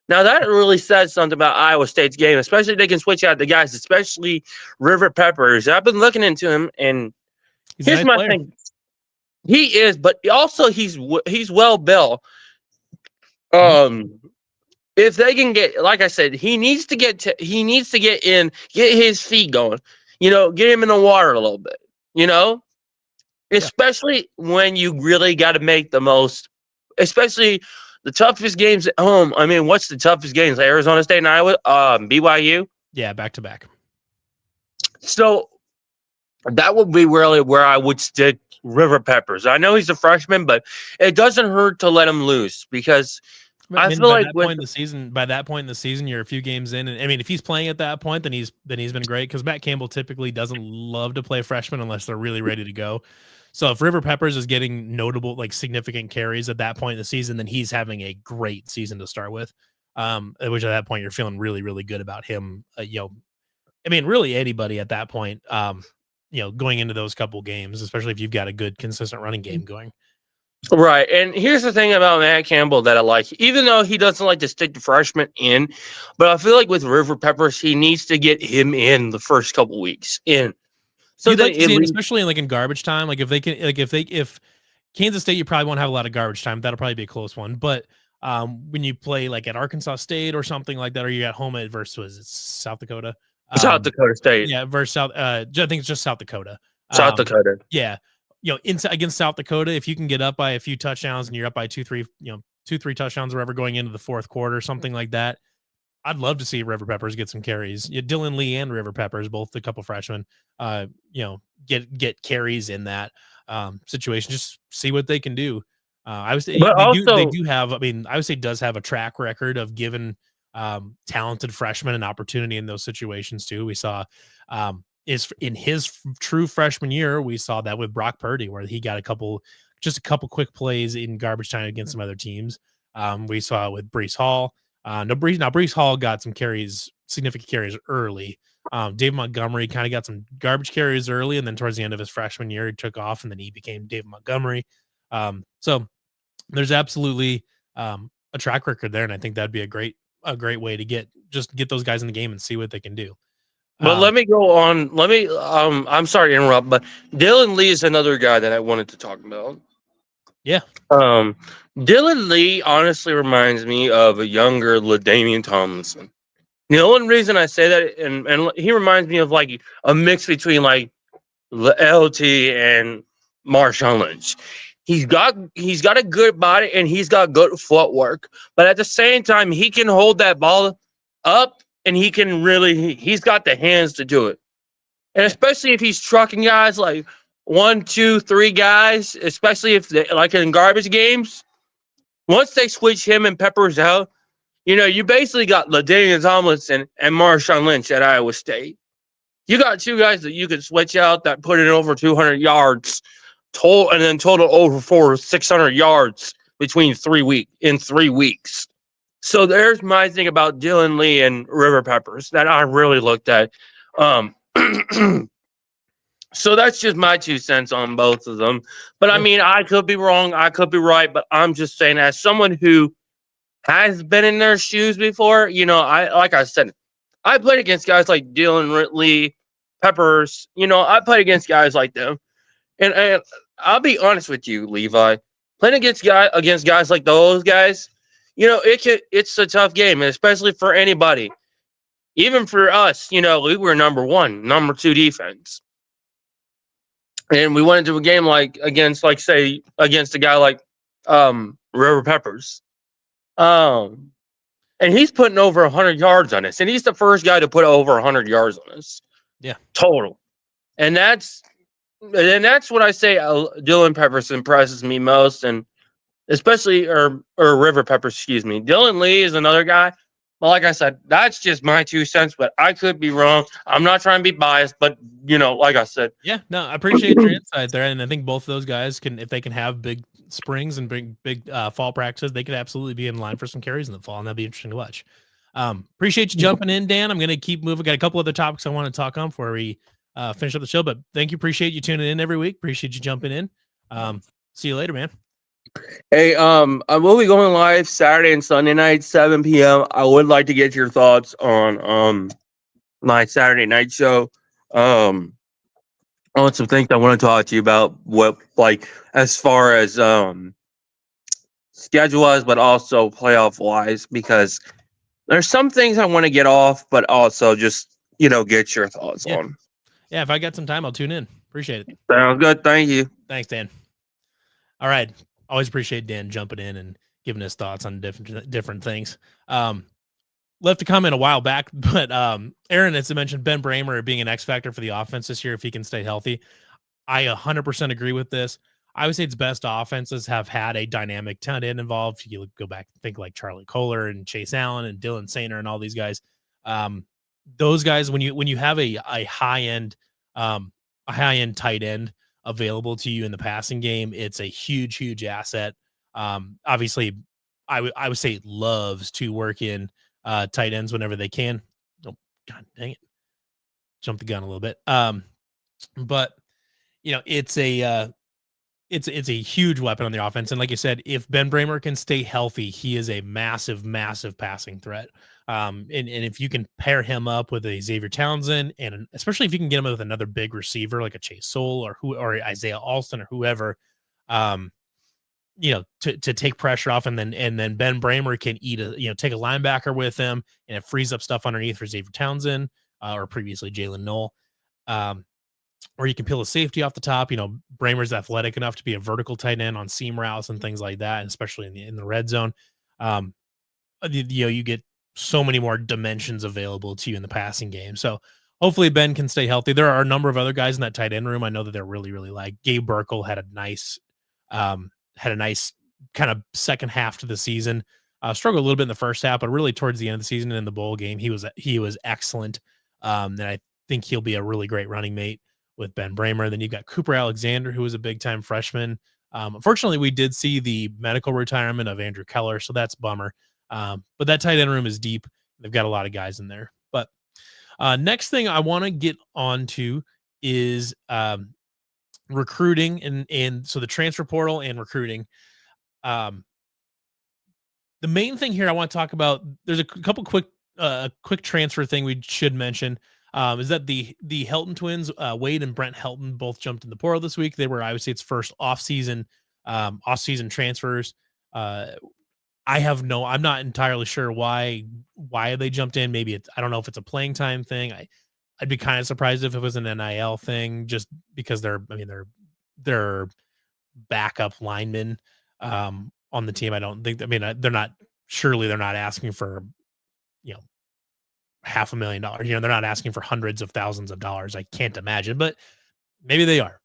now that really says something about Iowa State's game, especially if they can switch out the guys, especially River Peppers. I've been looking into him, and here's my thing. He is, but also he's well built. If they can get, like I said, he needs to get in, get his feet going, get him in the water a little bit, especially when you really got to make the most, especially the toughest games at home. I mean, what's the toughest games? Arizona State and Iowa, BYU. Yeah, back to back. So That would be really where I would stick River Peppers. I know he's a freshman, but it doesn't hurt to let him loose because I I mean, feel like with by that point in the season, you're a few games in, and I mean, if he's playing at that point, then he's been great because Matt Campbell typically doesn't love to play freshmen unless they're really ready to go. So if River Peppers is getting notable, like significant carries at that point in the season, then he's having a great season to start with. Which at that point you're feeling really, really good about him. I mean, really anybody at that point. Going into those couple games, especially if you've got a good, consistent running game going. right. And here's the thing about Matt Campbell that I like, even though he doesn't like to stick the freshman in, but I feel like with River Peppers, he needs to get him in the first couple weeks in. So You'd that like to see him, especially in garbage time. Like if Kansas State, you probably won't have a lot of garbage time. That'll probably be a close one. But when you play like at Arkansas State or something like that, or you at home at versus South Dakota, South Dakota State, yeah, versus South. I think it's just South Dakota. South Dakota, yeah. Against South Dakota, if you can get up by a few touchdowns and you're up by 2-3 touchdowns, or whatever, going into the fourth quarter, something like that. I'd love to see River Peppers get some carries. Dylan Lee and River Peppers, both a couple freshmen, get carries in that situation. Just see what they can do. I would say they do have. I mean, I would say does have a track record of giving talented freshmen an opportunity in those situations too. We saw is in his true freshman year, we saw that with Brock Purdy, where he got a couple quick plays in garbage time against some other teams. We saw it with Breece Hall. Breece Hall got some significant carries early. Dave Montgomery kind of got some garbage carries early, and then towards the end of his freshman year, he took off, and then he became Dave Montgomery. So there's absolutely a track record there, and I think that'd be a great way to get those guys in the game and see what they can do. But let me go on. I'm sorry to interrupt, but Dylan Lee is another guy that I wanted to talk about. Yeah. Dylan Lee honestly reminds me of a younger LaDainian Tomlinson. The only reason I say that, and he reminds me of like a mix between like LT and Marshawn Lynch. He's got a good body and he's got good footwork, but at the same time, he can hold that ball up and he's got the hands to do it. And especially if he's trucking guys like 1, 2, 3 guys, especially if they, like in garbage games, once they switch him and Peppers out, you basically got LaDainian Tomlinson and Marshawn Lynch at Iowa State. You got 2 guys that you could switch out that put in over 200 yards and then total over 600 yards between 3 weeks. So there's my thing about Dylan Lee and River Peppers that I really looked at. So that's just my 2 cents on both of them. But I mean, I could be wrong, I could be right, but I'm just saying, as someone who has been in their shoes before, like I said, I played against guys like Dylan Lee, Peppers. I played against guys like them, and I'll be honest with you, Levi, playing against guys like those guys, it's a tough game, especially for anybody. Even for us, we were number 1, number 2 defense. And we went into a game against a guy like River Peppers. And he's putting over 100 yards on us. And he's the first guy to put over 100 yards on us. Yeah. Total. And that's what I say Dylan Peppers impresses me most. And especially, or River Peppers, excuse me. Dylan Lee is another guy. But like I said, that's just my 2 cents, but I could be wrong. I'm not trying to be biased, but like I said. Yeah, no, I appreciate your insight there. And I think both of those guys if they can have big springs and big fall practices, they could absolutely be in line for some carries in the fall, and that'd be interesting to watch. Appreciate you jumping in, Dan. I'm going to keep moving. Got a couple other topics I want to talk on before we finish up the show, but thank you. Appreciate you tuning in every week. Appreciate you jumping in. See you later, man. Hey, I will be going live Saturday and Sunday night, 7 p.m. I would like to get your thoughts on my Saturday night show. I want some things I want to talk to you about, as far as schedule wise, but also playoff wise, because there's some things I want to get off, but also just get your thoughts on. Yeah, if I got some time, I'll tune in. Appreciate it. Sounds good. Thank you. Thanks, Dan. All right. Always appreciate Dan jumping in and giving his thoughts on different things. left a comment a while back, but Aaron has mentioned Ben Bramer being an X factor for the offense this year if he can stay healthy. I 100% agree with this. I would say its best offenses have had a dynamic tight end involved. You go back and think like Charlie Kohler and Chase Allen and Dylan Sainer and all these guys. Those guys, when you have a high end tight end available to you in the passing game, it's a huge asset. Obviously, I would say loves to work in tight ends whenever they can. Oh, God dang it! Jumped the gun a little bit. But it's a huge weapon on the offense. And like you said, if Ben Bramer can stay healthy, he is a massive passing threat. And if you can pair him up with a Xavier Townsend, and especially if you can get him with another big receiver like a Chase Soul or Isaiah Alston or whoever, to take pressure off, and then Ben Bramer can take a linebacker with him, and it frees up stuff underneath for Xavier Townsend or previously Jalen Knoll. Or you can peel a safety off the top. Bramer's athletic enough to be a vertical tight end on seam routes and things like that, especially in the red zone. You get so many more dimensions available to you in the passing game. So hopefully Ben can stay healthy. There are a number of other guys in that tight end room I know that they're really like. Gabe Burkle had a nice kind of second half to the season. Struggled a little bit in the first half, but really towards the end of the season in the bowl game, he was excellent. And I think he'll be a really great running mate with Ben Bramer. Then you've got Cooper Alexander, who was a big-time freshman. Unfortunately, we did see the medical retirement of Andrew Keller, so that's a bummer. But that tight end room is deep. They've got a lot of guys in there. But next thing I want to get on to is recruiting, and so the transfer portal and recruiting. The main thing here I want to talk about, there's a couple quick transfer thing we should mention. Is that the Helton twins, Wade and Brent Helton, both jumped in the portal this week. They were, I would say, its first off-season transfers. I'm not entirely sure why they jumped in. Maybe I don't know if it's a playing time thing. I'd be kind of surprised if it was an NIL thing, just because they're backup linemen on the team. I don't think, they're not asking for, $500,000. They're not asking for hundreds of thousands of dollars. I can't imagine, but maybe they are.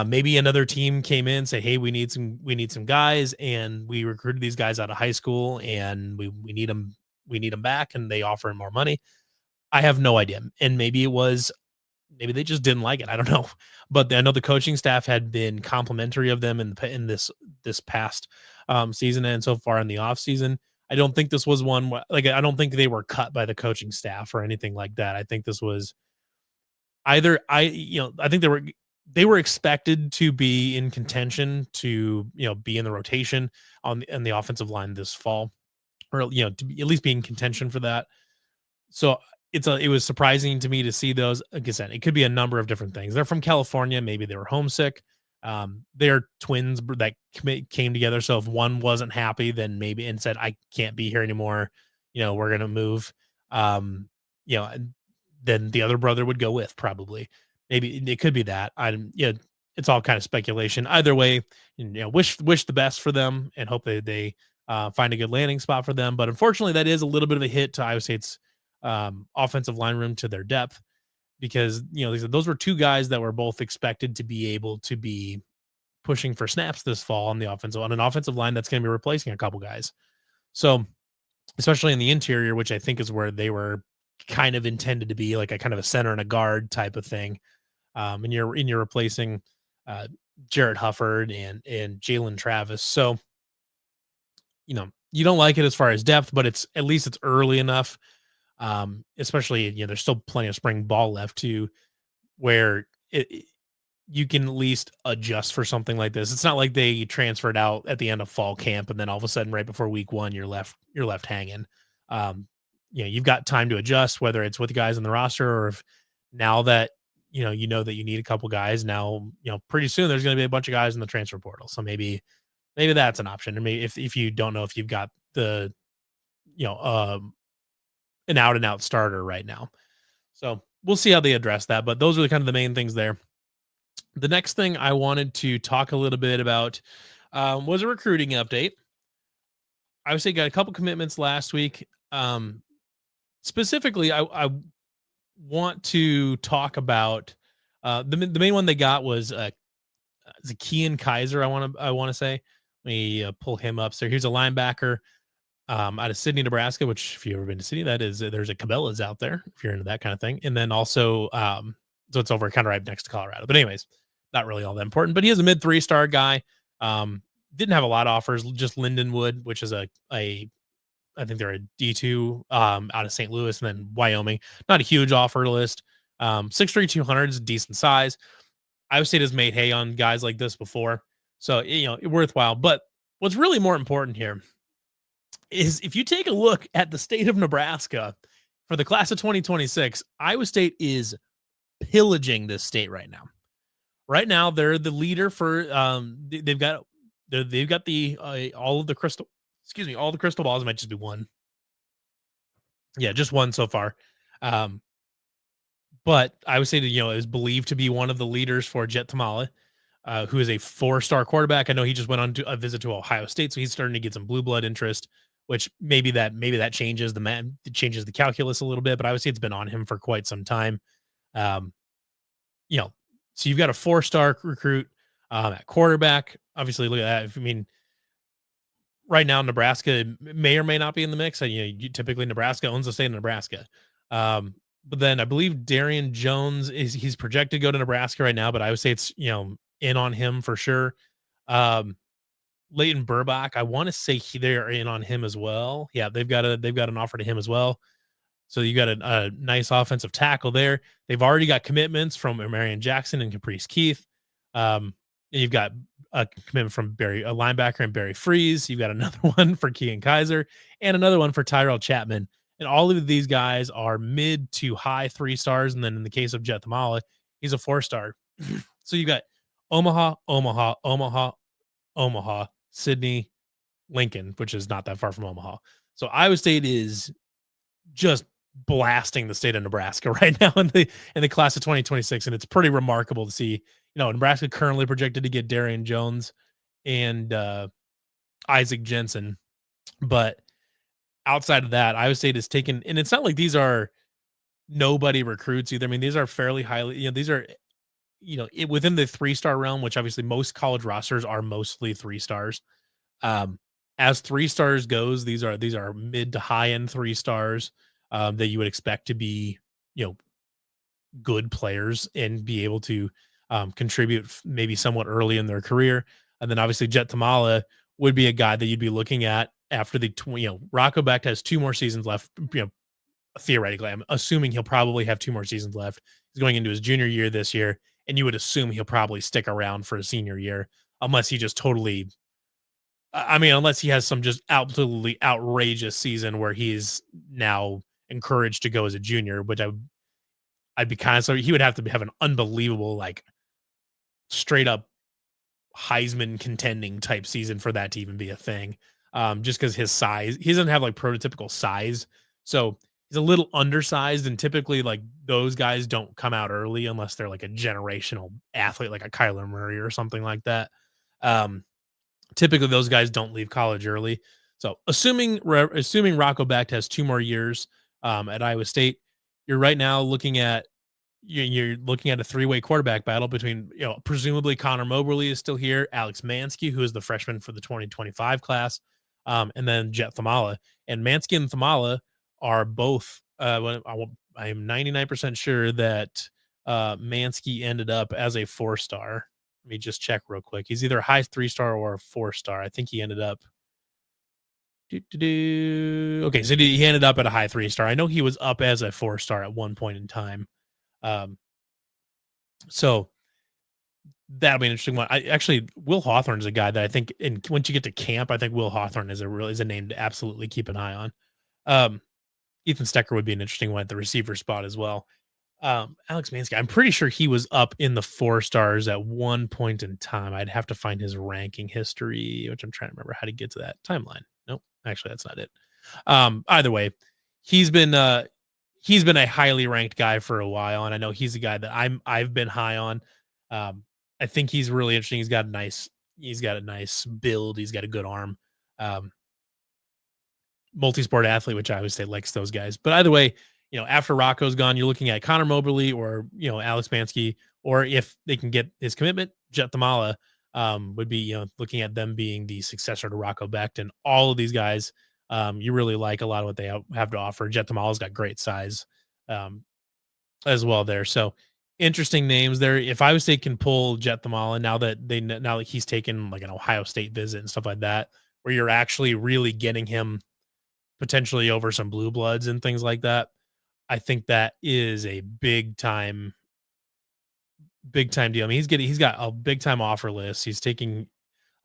Maybe another team came in and said, hey, we need some guys, and we recruited these guys out of high school, and we need them back, and they offer more money. I have no idea. And maybe they just didn't like it. I don't know. But I know the coaching staff had been complimentary of them in this past season, and so far in the off season. I don't think this was one I don't think they were cut by the coaching staff or anything like that. I think this was I think they were expected to be in contention to, be in the rotation on the offensive line this fall, or, to be, at least be in contention for that. So it was surprising to me to see those. Like I said, it could be a number of different things. They're from California. Maybe they were homesick. They're twins that came together. So if one wasn't happy, then maybe and said, I can't be here anymore, we're going to move. Then the other brother would go with, probably. Maybe it could be that. It's all kind of speculation. Either way, wish the best for them and hope they find a good landing spot for them. But unfortunately, that is a little bit of a hit to Iowa State's offensive line room, to their depth, because those were two guys that were both expected to be able to be pushing for snaps this fall on an offensive line that's going to be replacing a couple guys. So especially in the interior, which I think is where they were kind of intended to be, like a kind of a center and a guard type of thing. And you're replacing Jarrett Hufford and Jalen Travis. So, you don't like it as far as depth, but at least it's early enough. Especially, there's still plenty of spring ball left to where you can at least adjust for something like this. It's not like they transferred out at the end of fall camp and then all of a sudden right before week 1 you're left hanging. You've got time to adjust, whether it's with the guys on the roster, or if now that you know that you need a couple guys now, pretty soon there's going to be a bunch of guys in the transfer portal. So maybe that's an option. I mean, if you don't know if you've got the an out and out starter right now. So we'll see how they address that, but those are kind of the main things there. The next thing I wanted to talk a little bit about was a recruiting update. I would say got a couple commitments last week. specifically, I want to talk about the main one they got was Zakian Kaiser. I want to say. Let me pull him up. So here's a linebacker out of Sydney, Nebraska. Which, if you've ever been to Sydney, that is there's a Cabela's out there if you're into that kind of thing. And then also, so it's over kind of right next to Colorado. But anyways, not really all that important. But he is a mid 3-star guy. Didn't have a lot of offers. Just Lindenwood, which is a I think they're a D2 out of St. Louis, and then Wyoming. Not a huge offer list. 6'3", 200 is a decent size. Iowa State has made hay on guys like this before, so worthwhile. But what's really more important here is if you take a look at the state of Nebraska for the class of 2026, Iowa State is pillaging this state right now. Right now, they're the leader for they've got the all the crystal balls. It might just be one. Yeah, just one so far. But I would say that is believed to be one of the leaders for Jet Tamale, who is a 4-star quarterback. I know he just went on to a visit to Ohio State, so he's starting to get some blue blood interest. Which maybe that changes changes the calculus a little bit, but I would say it's been on him for quite some time. Um, so you've got a 4-star recruit at quarterback. Obviously, look at that. I mean, right now Nebraska may or may not be in the mix. Typically Nebraska owns the state of Nebraska. But then I believe Darian Jones he's projected to go to Nebraska right now, but I would say it's in on him for sure. Leighton Burbach, I want to say they're in on him as well. Yeah, they've got an offer to him as well. So you got a nice offensive tackle there. They've already got commitments from Marion Jackson and Caprice Keith. You've got a commitment from a linebacker, and Barry Freeze. You've got another one for Kean Kaiser and another one for Tyrell Chapman. And all of these guys are mid to high 3 stars. And then in the case of Jet Tamale, he's a 4-star. So you got Omaha, Sydney, Lincoln, which is not that far from Omaha. So Iowa State is just blasting the state of Nebraska right now in the class of 2026. And it's pretty remarkable to see, Nebraska currently projected to get Darian Jones and Isaac Jensen. But outside of that, Iowa State has taken, and it's not like these are nobody recruits either. I mean, these are fairly highly, these are, within the 3-star realm, which obviously most college rosters are mostly 3 stars. As 3 stars goes, these are mid to high end 3 stars that you would expect to be, good players and be able to contribute maybe somewhat early in their career. And then obviously Jet Tamala would be a guy that you'd be looking at after the, Rocco Becht has 2 more seasons left, theoretically. I'm assuming he'll probably have 2 more seasons left. He's going into his junior year this year, and you would assume he'll probably stick around for a senior year unless he just totally, unless he has some just absolutely outrageous season where he's now encouraged to go as a junior, which I'd be kind of sorry. He would have to have an unbelievable, like, straight up Heisman contending type season for that to even be a thing. Just because his size, he doesn't have like prototypical size. So he's a little undersized, and typically like those guys don't come out early unless they're like a generational athlete, like a Kyler Murray or something like that. Typically those guys don't leave college early. So assuming Rocco Becht has 2 more years at Iowa State, you're right now looking at a 3-way quarterback battle between, presumably Connor Moberly is still here, Alex Mansky, who is the freshman for the 2025 class, and then Jet Thamala. And Mansky and Thamala are both, I am 99% sure that Mansky ended up as a 4-star. Let me just check real quick. He's either a high 3-star or a 4-star. I think he ended up. Okay, so he ended up at a high 3-star. I know he was up as a 4-star at one point in time. So that'll be an interesting one. Will Hawthorne is a guy that I think, once you get to camp, I think Will Hawthorne is a name to absolutely keep an eye on. Ethan Stecker would be an interesting one at the receiver spot as well. Alex Mansky, I'm pretty sure he was up in the 4 stars at one point in time. I'd have to find his ranking history, which I'm trying to remember how to get to that timeline. Nope, actually, that's not it. Either way, he's been a highly ranked guy for a while, and I know he's a guy that I've been high on. I think he's really interesting. He's got a nice build. He's got a good arm. multi-sport athlete, which I always say likes those guys. But either way, after Rocco's gone, you're looking at Connor Mobley or Alex Mansky, or if they can get his commitment, Jet Thamala would be looking at them being the successor to Rocco Becht, and all of these guys. You really like a lot of what they have to offer. Jet Thamala's got great size as well there. So interesting names there. If Iowa State can pull Jet Thamala now that he's taken like an Ohio State visit and stuff like that, where you're actually really getting him potentially over some blue bloods and things like that, I think that is a big time deal. I mean, he's got a big time offer list. He's taking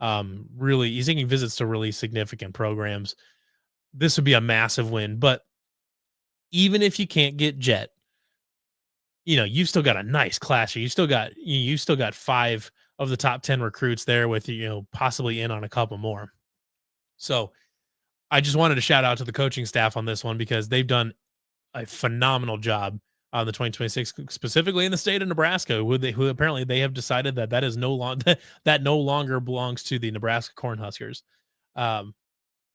he's taking visits to really significant programs. This would be a massive win, but even if you can't get Jet, you've still got a nice class here. You still got 5 of the top 10 recruits there with possibly in on a couple more. So I just wanted to shout out to the coaching staff on this one because they've done a phenomenal job on the 2026, specifically in the state of Nebraska, who apparently they have decided that is no longer belongs to the Nebraska Cornhuskers. If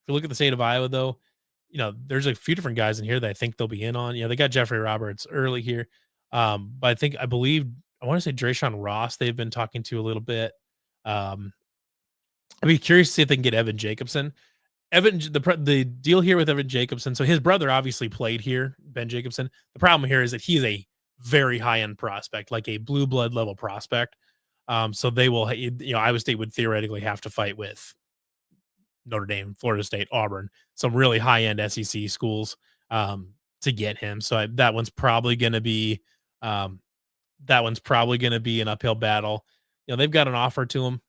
you look at the state of Iowa, though, there's a few different guys in here that I think they'll be in on. They got Jeffrey Roberts early here, but I want to say Drayshawn Ross they've been talking to a little bit. I'd be curious to see if they can get Evan Jacobson. The deal here with Evan Jacobson, so his brother obviously played here, Ben Jacobson. The problem here is that he's a very high-end prospect, like a blue blood level prospect. So they will, Iowa State would theoretically have to fight with Notre Dame, Florida State, Auburn, some really high-end SEC schools to get him. So that one's probably going to be an uphill battle. They've got an offer to him.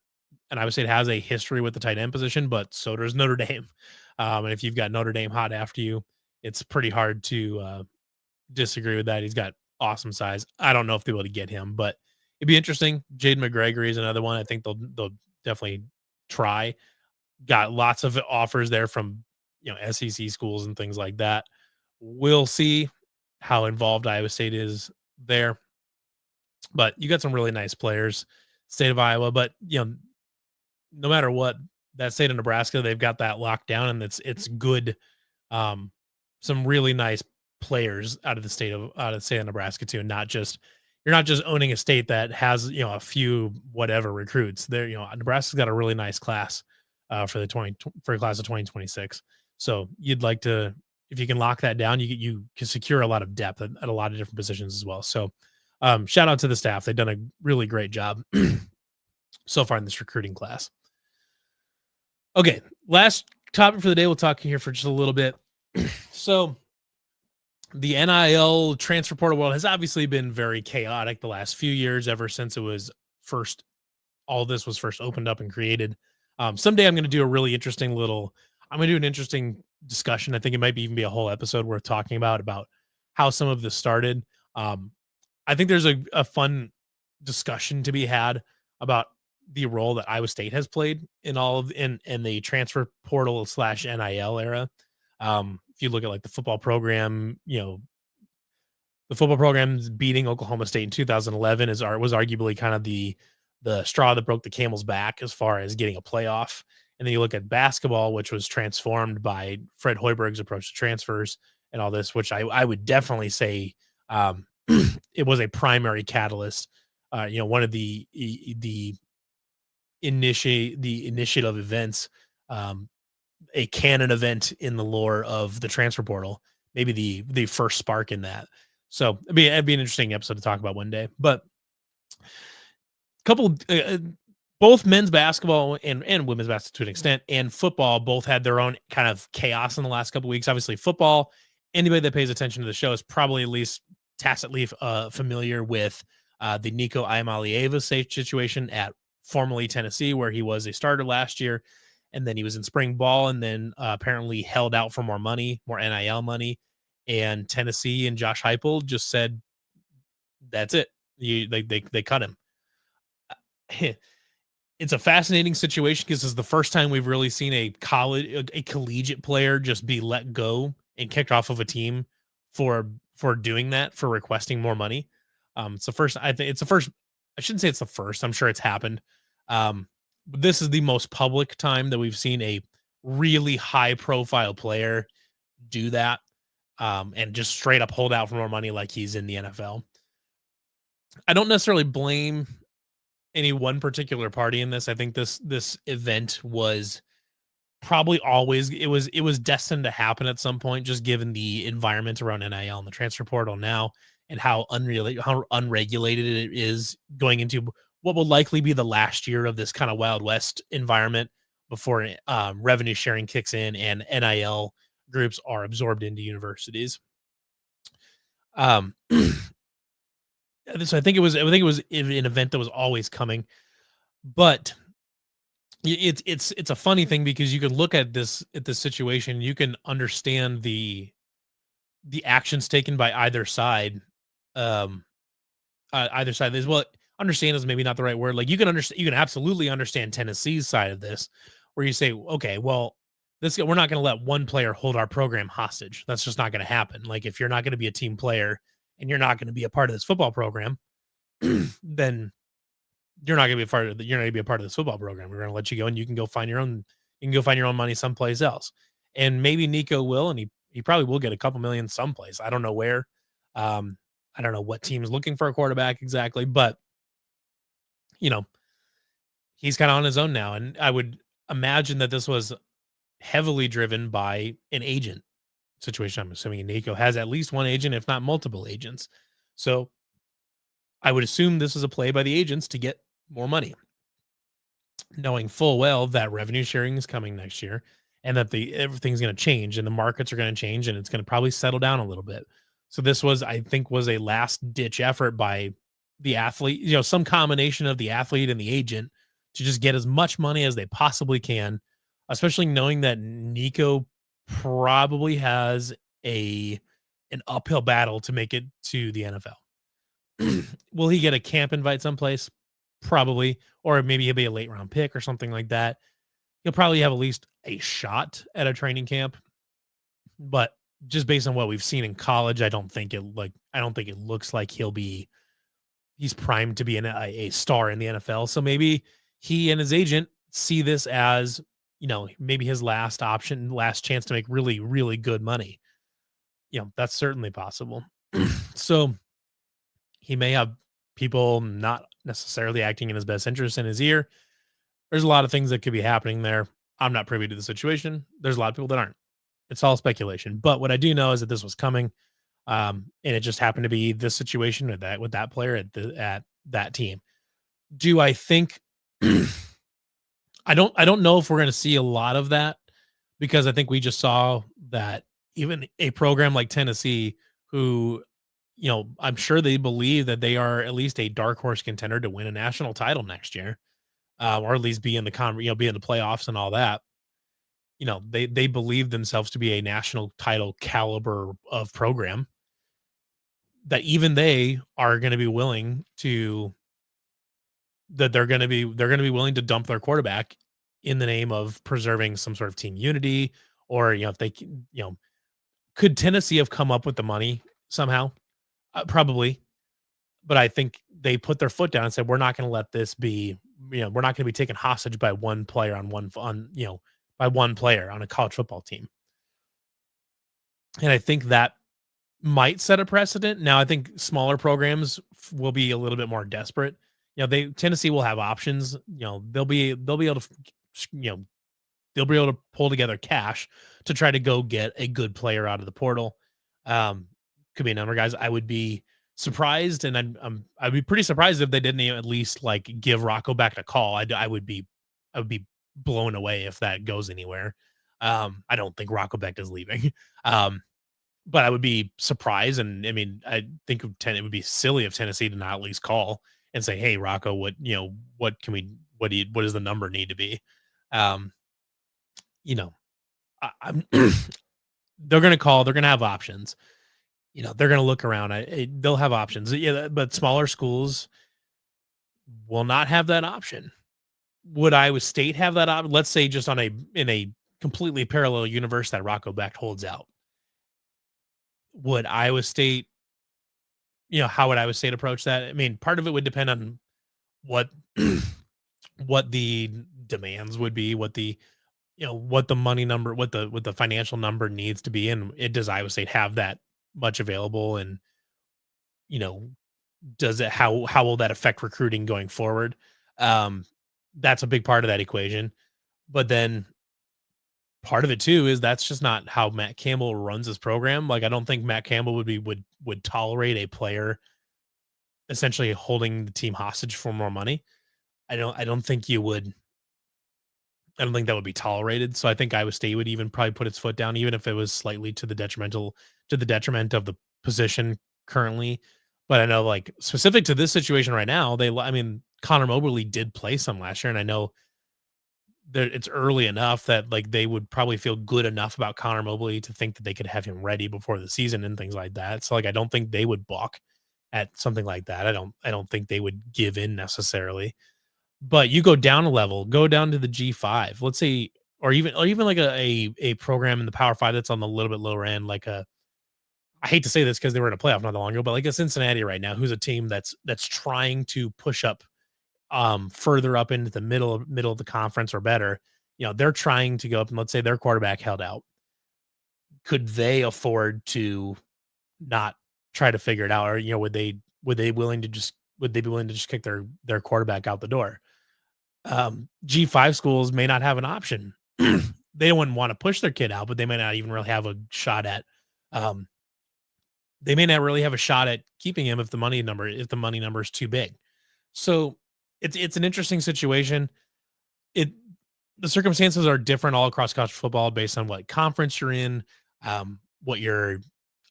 And I would say it has a history with the tight end position, but so does Notre Dame. And if you've got Notre Dame hot after you, it's pretty hard to disagree with that. He's got awesome size. I don't know if they'll be able to get him, but it'd be interesting. Jaden McGregory is another one. I think they'll definitely try. Got lots of offers there from SEC schools and things like that. We'll see how involved Iowa State is there. But you got some really nice players, state of Iowa, but no matter what, that state of Nebraska, they've got that locked down, and it's good. Some really nice players out of the state of Nebraska too, and you're not just owning a state that has a few whatever recruits. There, Nebraska's got a really nice class for a class of 2026. So you'd like to, if you can lock that down, you can secure a lot of depth at a lot of different positions as well. So shout out to the staff; they've done a really great job so far in this recruiting class. Okay, last topic for the day. We'll talk here for just a little bit. So the NIL transfer portal world has obviously been very chaotic the last few years, ever since all this was first opened up and created. Someday I'm going to do an interesting discussion. I think it might even be a whole episode worth talking about how some of this started. I think there's a fun discussion to be had about the role that Iowa State has played in the transfer portal / NIL era. If you look at like the football program, the football program's beating Oklahoma State in 2011 was arguably kind of the straw that broke the camel's back as far as getting a playoff. And then you look at basketball, which was transformed by Fred Hoiberg's approach to transfers and all this, which I would definitely say it was a primary catalyst. One of the initiative events, a canon event in the lore of the transfer portal, maybe the first spark in that. So it'd be an interesting episode to talk about one day. But both men's basketball and women's basketball to an extent, and football both had their own kind of chaos in the last couple of weeks. Obviously, football, anybody that pays attention to the show is probably at least tacitly familiar with the Nico Iamaleava situation at formerly Tennessee, where he was a starter last year, and then he was in spring ball, and then apparently held out for more NIL money, and Tennessee and Josh Heupel just said, "That's it." They cut him. It's a fascinating situation because it's the first time we've really seen a collegiate player just be let go and kicked off of a team for doing that, for requesting more money. It's the first. I think it's the first. I shouldn't say it's the first. I'm sure it's happened. But this is the most public time that we've seen a really high profile player do that and just straight up hold out for more money like he's in the NFL. I don't necessarily blame any one particular party in this. I think this event was probably always it was destined to happen at some point, just given the environment around NIL and the transfer portal now, and how unregulated it is going into what will likely be the last year of this kind of Wild West environment before revenue sharing kicks in and NIL groups are absorbed into universities. Um, so I think it was an event that was always coming, but it's a funny thing because you can look at this situation, you can understand the actions taken by either side. Um, either side is well, understand is maybe not the right word. Like you can absolutely understand Tennessee's side of this, where you say, okay, well, this we're not going to let one player hold our program hostage. That's just not going to happen. Like if you're not going to be a team player and you're not going to be a part of this football program, then you're not going to be a part of you're not going to be a part of this football program. We're going to let you go and you can go find your own money someplace else. And maybe Nico will, and he probably will get a couple million someplace. I don't know where. Um, I don't know what team is looking for a quarterback exactly, but you know, he's kind of on his own now. And I would imagine that this was heavily driven by an agent situation. I'm assuming Nico has at least one agent, if not multiple agents. So I would assume this is a play by the agents to get more money, knowing full well that revenue sharing is coming next year and that everything's going to change and the markets are going to change and it's going to probably settle down a little bit. So this was, I think, was a last ditch effort by the athlete, some combination of the athlete and the agent to just get as much money as they possibly can, especially knowing that Nico probably has an uphill battle to make it to the NFL. Will he get a camp invite someplace? Probably. Or maybe he'll be a late round pick or something like that. He'll probably have at least a shot at a training camp. But just based on what we've seen in college, I don't think it looks like he's primed to be a star in the NFL. So maybe he and his agent see this as, maybe his last option, last chance to make really, really good money. That's certainly possible. So he may have people not necessarily acting in his best interest in his ear. There's a lot of things that could be happening there. I'm not privy to the situation. There's a lot of people that aren't. It's all speculation. But what I do know is that this was coming, and it just happened to be this situation with that player at that team. Do I think? I don't know if we're going to see a lot of that, because I think we just saw that even a program like Tennessee, who, I'm sure they believe that they are at least a dark horse contender to win a national title next year, or at least be in the be in the playoffs and all that. They believe themselves to be a national title caliber of program, that even they are going to be willing to they're going to be willing to dump their quarterback in the name of preserving some sort of team unity, or if they could Tennessee have come up with the money somehow? Probably. But I think they put their foot down and said, we're not going to let this be, we're not going to be taken hostage by one player by one player on a college football team. And I think that might set a precedent. Now, I think smaller programs will be a little bit more desperate. Tennessee will have options. They'll be able to, they'll be able to pull together cash to try to go get a good player out of the portal. Could be a number of guys. I would be surprised, and I'd be pretty surprised if they didn't at least like give Rocco back a call. I would be blown away if that goes anywhere. I don't think Rocco Beck is leaving. But I would be surprised, and I mean, I think it would be silly of Tennessee to not at least call and say, "Hey, Rocco, what does the number need to be?" I'm they're going to call. They're going to have options. They're going to look around. They'll have options. Yeah, but smaller schools will not have that option. Would Iowa State have that option? Let's say just in a completely parallel universe that Rocco Beck holds out. Would Iowa State, how would Iowa State approach that? I mean, part of it would depend on what the demands would be, what the what the money number, what the financial number needs to be, and does Iowa State have that much available, and you know does it how will that affect recruiting going forward? Um, that's a big part of that equation. But then part of it too is that's just not how Matt Campbell runs his program. Like I don't think Matt Campbell would tolerate a player essentially holding the team hostage for more money. I don't think you would. I don't think that would be tolerated. So I think Iowa State would even probably put its foot down, even if it was slightly to the detriment of the position currently. But I know, like specific to this situation right now, I mean, Connor Moberly did play some last year, and I know that it's early enough that like they would probably feel good enough about Connor Moberly to think that they could have him ready before the season and things like that. So like I don't think they would balk at something like that. I don't think they would give in necessarily. But you go down a level, go down to the G5, let's say, or even like a program in the Power Five that's on the little bit lower end, like I hate to say this because they were in a playoff not that long ago, but like a Cincinnati right now, who's a team that's trying to push up further up into the middle of the conference or better. They're trying to go up, and let's say their quarterback held out. Could they afford to not try to figure it out, or would they be willing to just kick their quarterback out the door? G5 schools may not have an option. They wouldn't want to push their kid out, but they may not even really have a shot at um they may not really have a shot at keeping him if the money number is too big. So it's an interesting situation. It The circumstances are different all across college football based on what conference you're in, what your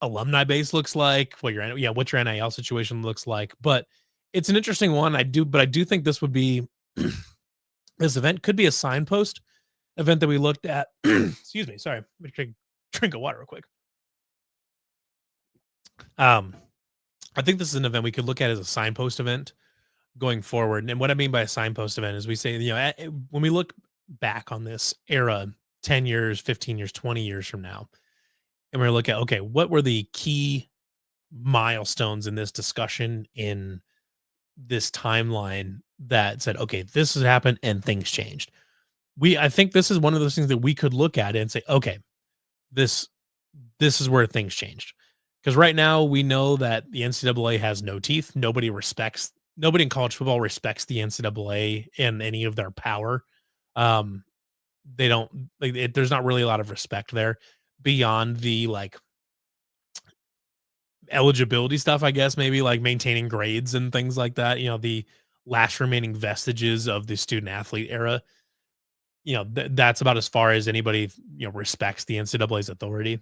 alumni base looks like, what your NIL situation looks like. But it's an interesting one. I do think this would be this event could be a signpost event that we looked at. Excuse me, sorry. Let me drink of water real quick. I think this is an event we could look at as a signpost event going forward. And what I mean by a signpost event is we say, when we look back on this era 10 years, 15 years, 20 years from now, and we're going to look at, okay, what were the key milestones in this discussion, in this timeline that said, okay, this has happened and things changed. I think this is one of those things that we could look at and say, okay, this is where things changed. Because right now we know that the NCAA has no teeth. Nobody in college football respects the NCAA and any of their power. They don't there's not really a lot of respect there beyond the like eligibility stuff, I guess, maybe like maintaining grades and things like that. The last remaining vestiges of the student athlete era. That's about as far as anybody respects the NCAA's authority.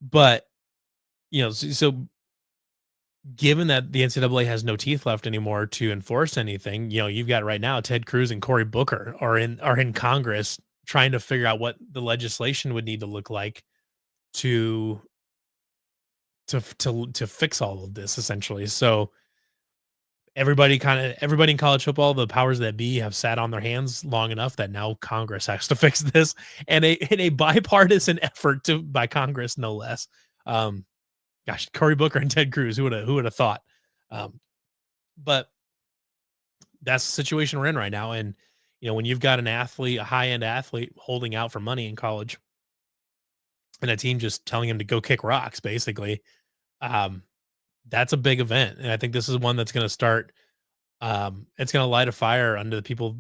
But so given that the NCAA has no teeth left anymore to enforce anything, you've got right now Ted Cruz and Cory Booker are in Congress trying to figure out what the legislation would need to look like to fix all of this, essentially. So everybody in college football, the powers that be, have sat on their hands long enough that now Congress has to fix this, and in a bipartisan effort by Congress, no less. Gosh, Cory Booker and Ted Cruz, who would have thought? But that's the situation we're in right now. And when you've got a high-end athlete holding out for money in college, and a team just telling him to go kick rocks, basically, that's a big event. And I think this is one that's going to start. It's going to light a fire under the people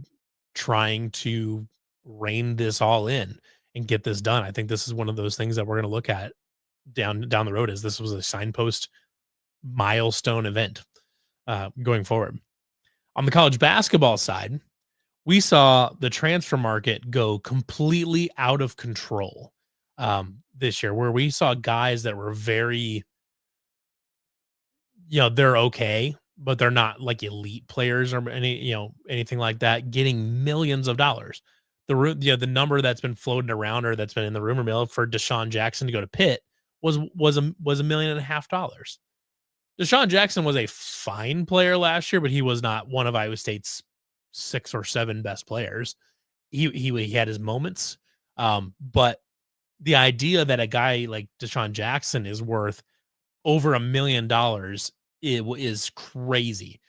trying to rein this all in and get this done. I think this is one of those things that we're going to look at down the road, as this was a signpost milestone event going forward. On the college basketball side, we saw the transfer market go completely out of control this year, where we saw guys that were very, they're okay, but they're not like elite players or anything like that, getting millions of dollars. The number that's been floating around, or that's been in the rumor mill, for Deshaun Jackson to go to Pitt was $1.5 million. Deshaun Jackson was a fine player last year, but he was not one of Iowa State's 6 or 7 best players. He had his moments, but the idea that a guy like Deshaun Jackson is worth over $1 million is crazy.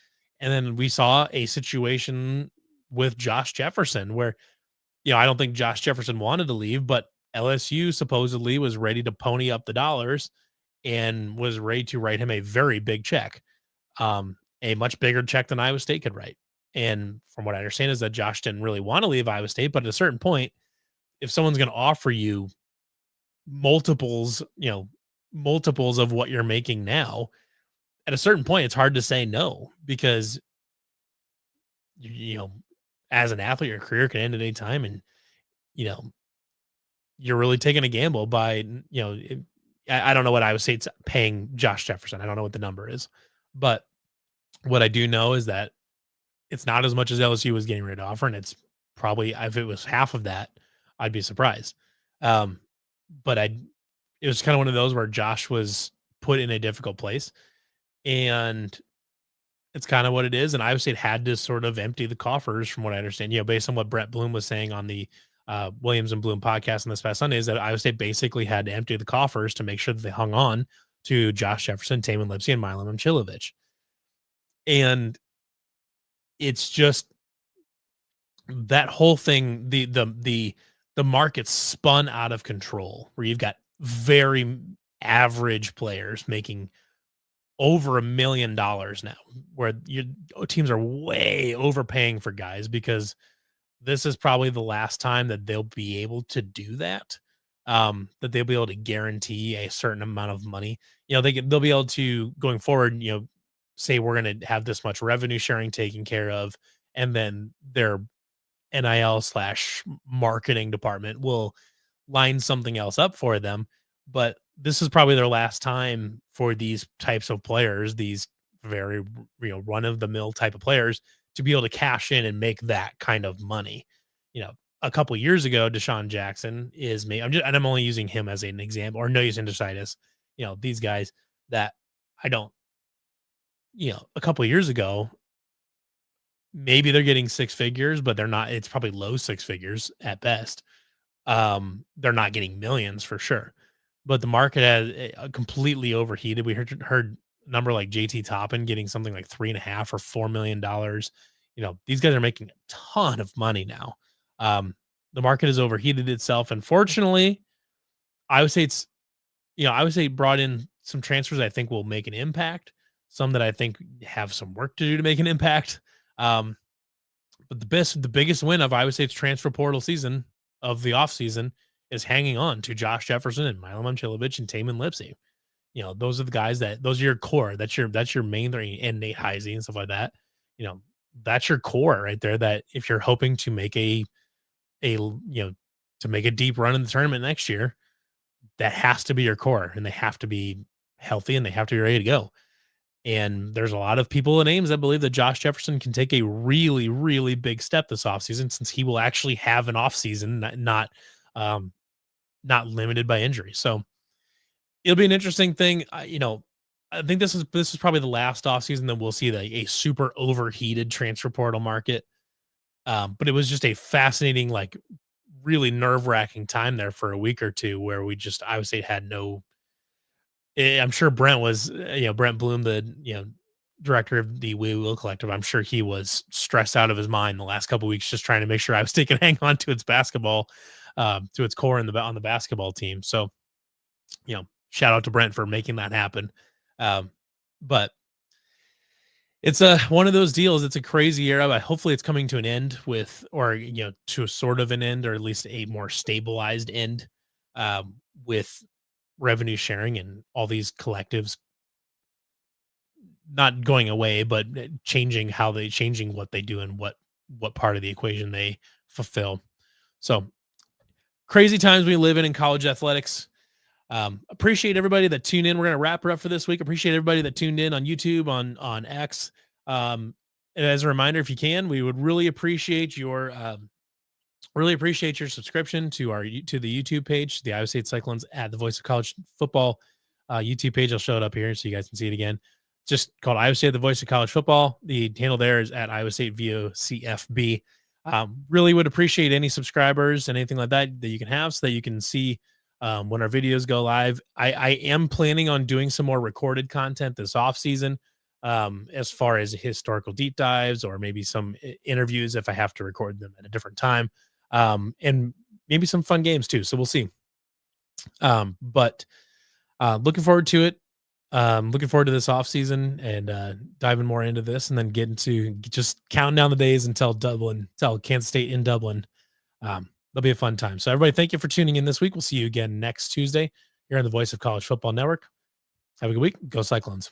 And then we saw a situation with Josh Jefferson where I don't think Josh Jefferson wanted to leave, but LSU supposedly was ready to pony up the dollars and was ready to write him a very big check, a much bigger check than Iowa State could write. And from what I understand is that Josh didn't really want to leave Iowa State, but at a certain point, if someone's going to offer you multiples, multiples of what you're making now, at a certain point, it's hard to say no because you know, as an athlete, your career can end at any time, and you know, you're really taking a gamble by, I don't know what Iowa State's paying Josh Jefferson. I don't know what the number is, but what I do know is that it's not as much as LSU was getting ready to offer, and it's probably, if it was half of that, I'd be surprised. Um, but it was kind of one of those where Josh was put in a difficult place, and it's kind of what it is. And Iowa State had to sort of empty the coffers, from what I understand, based on what Brett Bloom was saying on the Williams and Bloom podcast on this past Sunday, is that Iowa State basically had to empty the coffers to make sure that they hung on to Josh Jefferson, Tamin Lipsey, and Milo Momcilovic. And it's just that whole thing, the market spun out of control, where you've got very average players making over $1 million now, where your teams are way overpaying for guys, because this is probably the last time that they'll be able to do that. That they'll be able to guarantee a certain amount of money. They'll be able to, going forward, say we're going to have this much revenue sharing taken care of, and then their NIL/marketing department will line something else up for them. But this is probably their last time for these types of players, these very, run of the mill type of players, to be able to cash in and make that kind of money. A couple years ago, Deshaun Jackson is me. I'm only using him as an example, or Noyes Indecitus, these guys that I don't, a couple years ago, maybe they're getting six figures, but they're not, it's probably low six figures at best. They're not getting millions for sure, but the market has completely overheated. We heard a number like JT Toppin getting something like $3.5 or $4 million. These guys are making a ton of money now. The market has overheated itself. Unfortunately, I would say brought in some transfers I think will make an impact. Some that I think have some work to do to make an impact. But the biggest win of Iowa State's transfer portal season, of the offseason, is hanging on to Josh Jefferson and Milo Momcilovic and Tamin Lipsey. Those are the guys those are your core. That's your main three, and Nate Heisey and stuff like that. That's your core right there. That if you're hoping to make to make a deep run in the tournament next year, that has to be your core, and they have to be healthy, and they have to be ready to go. And there's a lot of people and names that believe that Josh Jefferson can take a really, really big step this offseason, since he will actually have an offseason, not limited by injury. So it'll be an interesting thing. I think this is probably the last offseason that we'll see a super overheated transfer portal market. But it was just a fascinating, really nerve-wracking time there for a week or two, where Iowa State had no. I'm sure Brent was, Brent Bloom, the, director of the We Will Collective. I'm sure he was stressed out of his mind the last couple of weeks, just trying to make sure Iowa State can hang on to its basketball, to its core on the basketball team. So, shout out to Brent for making that happen. But it's one of those deals. It's a crazy era, but hopefully it's coming to an end to a sort of an end, or at least a more stabilized end, with revenue sharing and all these collectives not going away, but changing what they do and what part of the equation they fulfill. So crazy times we live in college athletics. Appreciate everybody that tuned in. We're going to wrap her up for this week. Appreciate everybody that tuned in on YouTube, on X. And as a reminder, if you can, we would really appreciate your subscription to the YouTube page, the Iowa State Cyclones at the Voice of College Football YouTube page. I'll show it up here so you guys can see it again. Just called Iowa State, the Voice of College Football. The handle there is at Iowa State VOCFB. Really would appreciate any subscribers and anything like that you can have, so that you can see when our videos go live. I am planning on doing some more recorded content this off season, as far as historical deep dives, or maybe some interviews if I have to record them at a different time. and maybe some fun games too. So we'll see. But looking forward to it. Looking forward to this off season and diving more into this, and then getting to just counting down the days until Kansas State in Dublin. That'll be a fun time. So everybody, thank you for tuning in this week. We'll see you again next Tuesday here on the Voice of College Football Network. Have a good week. Go Cyclones.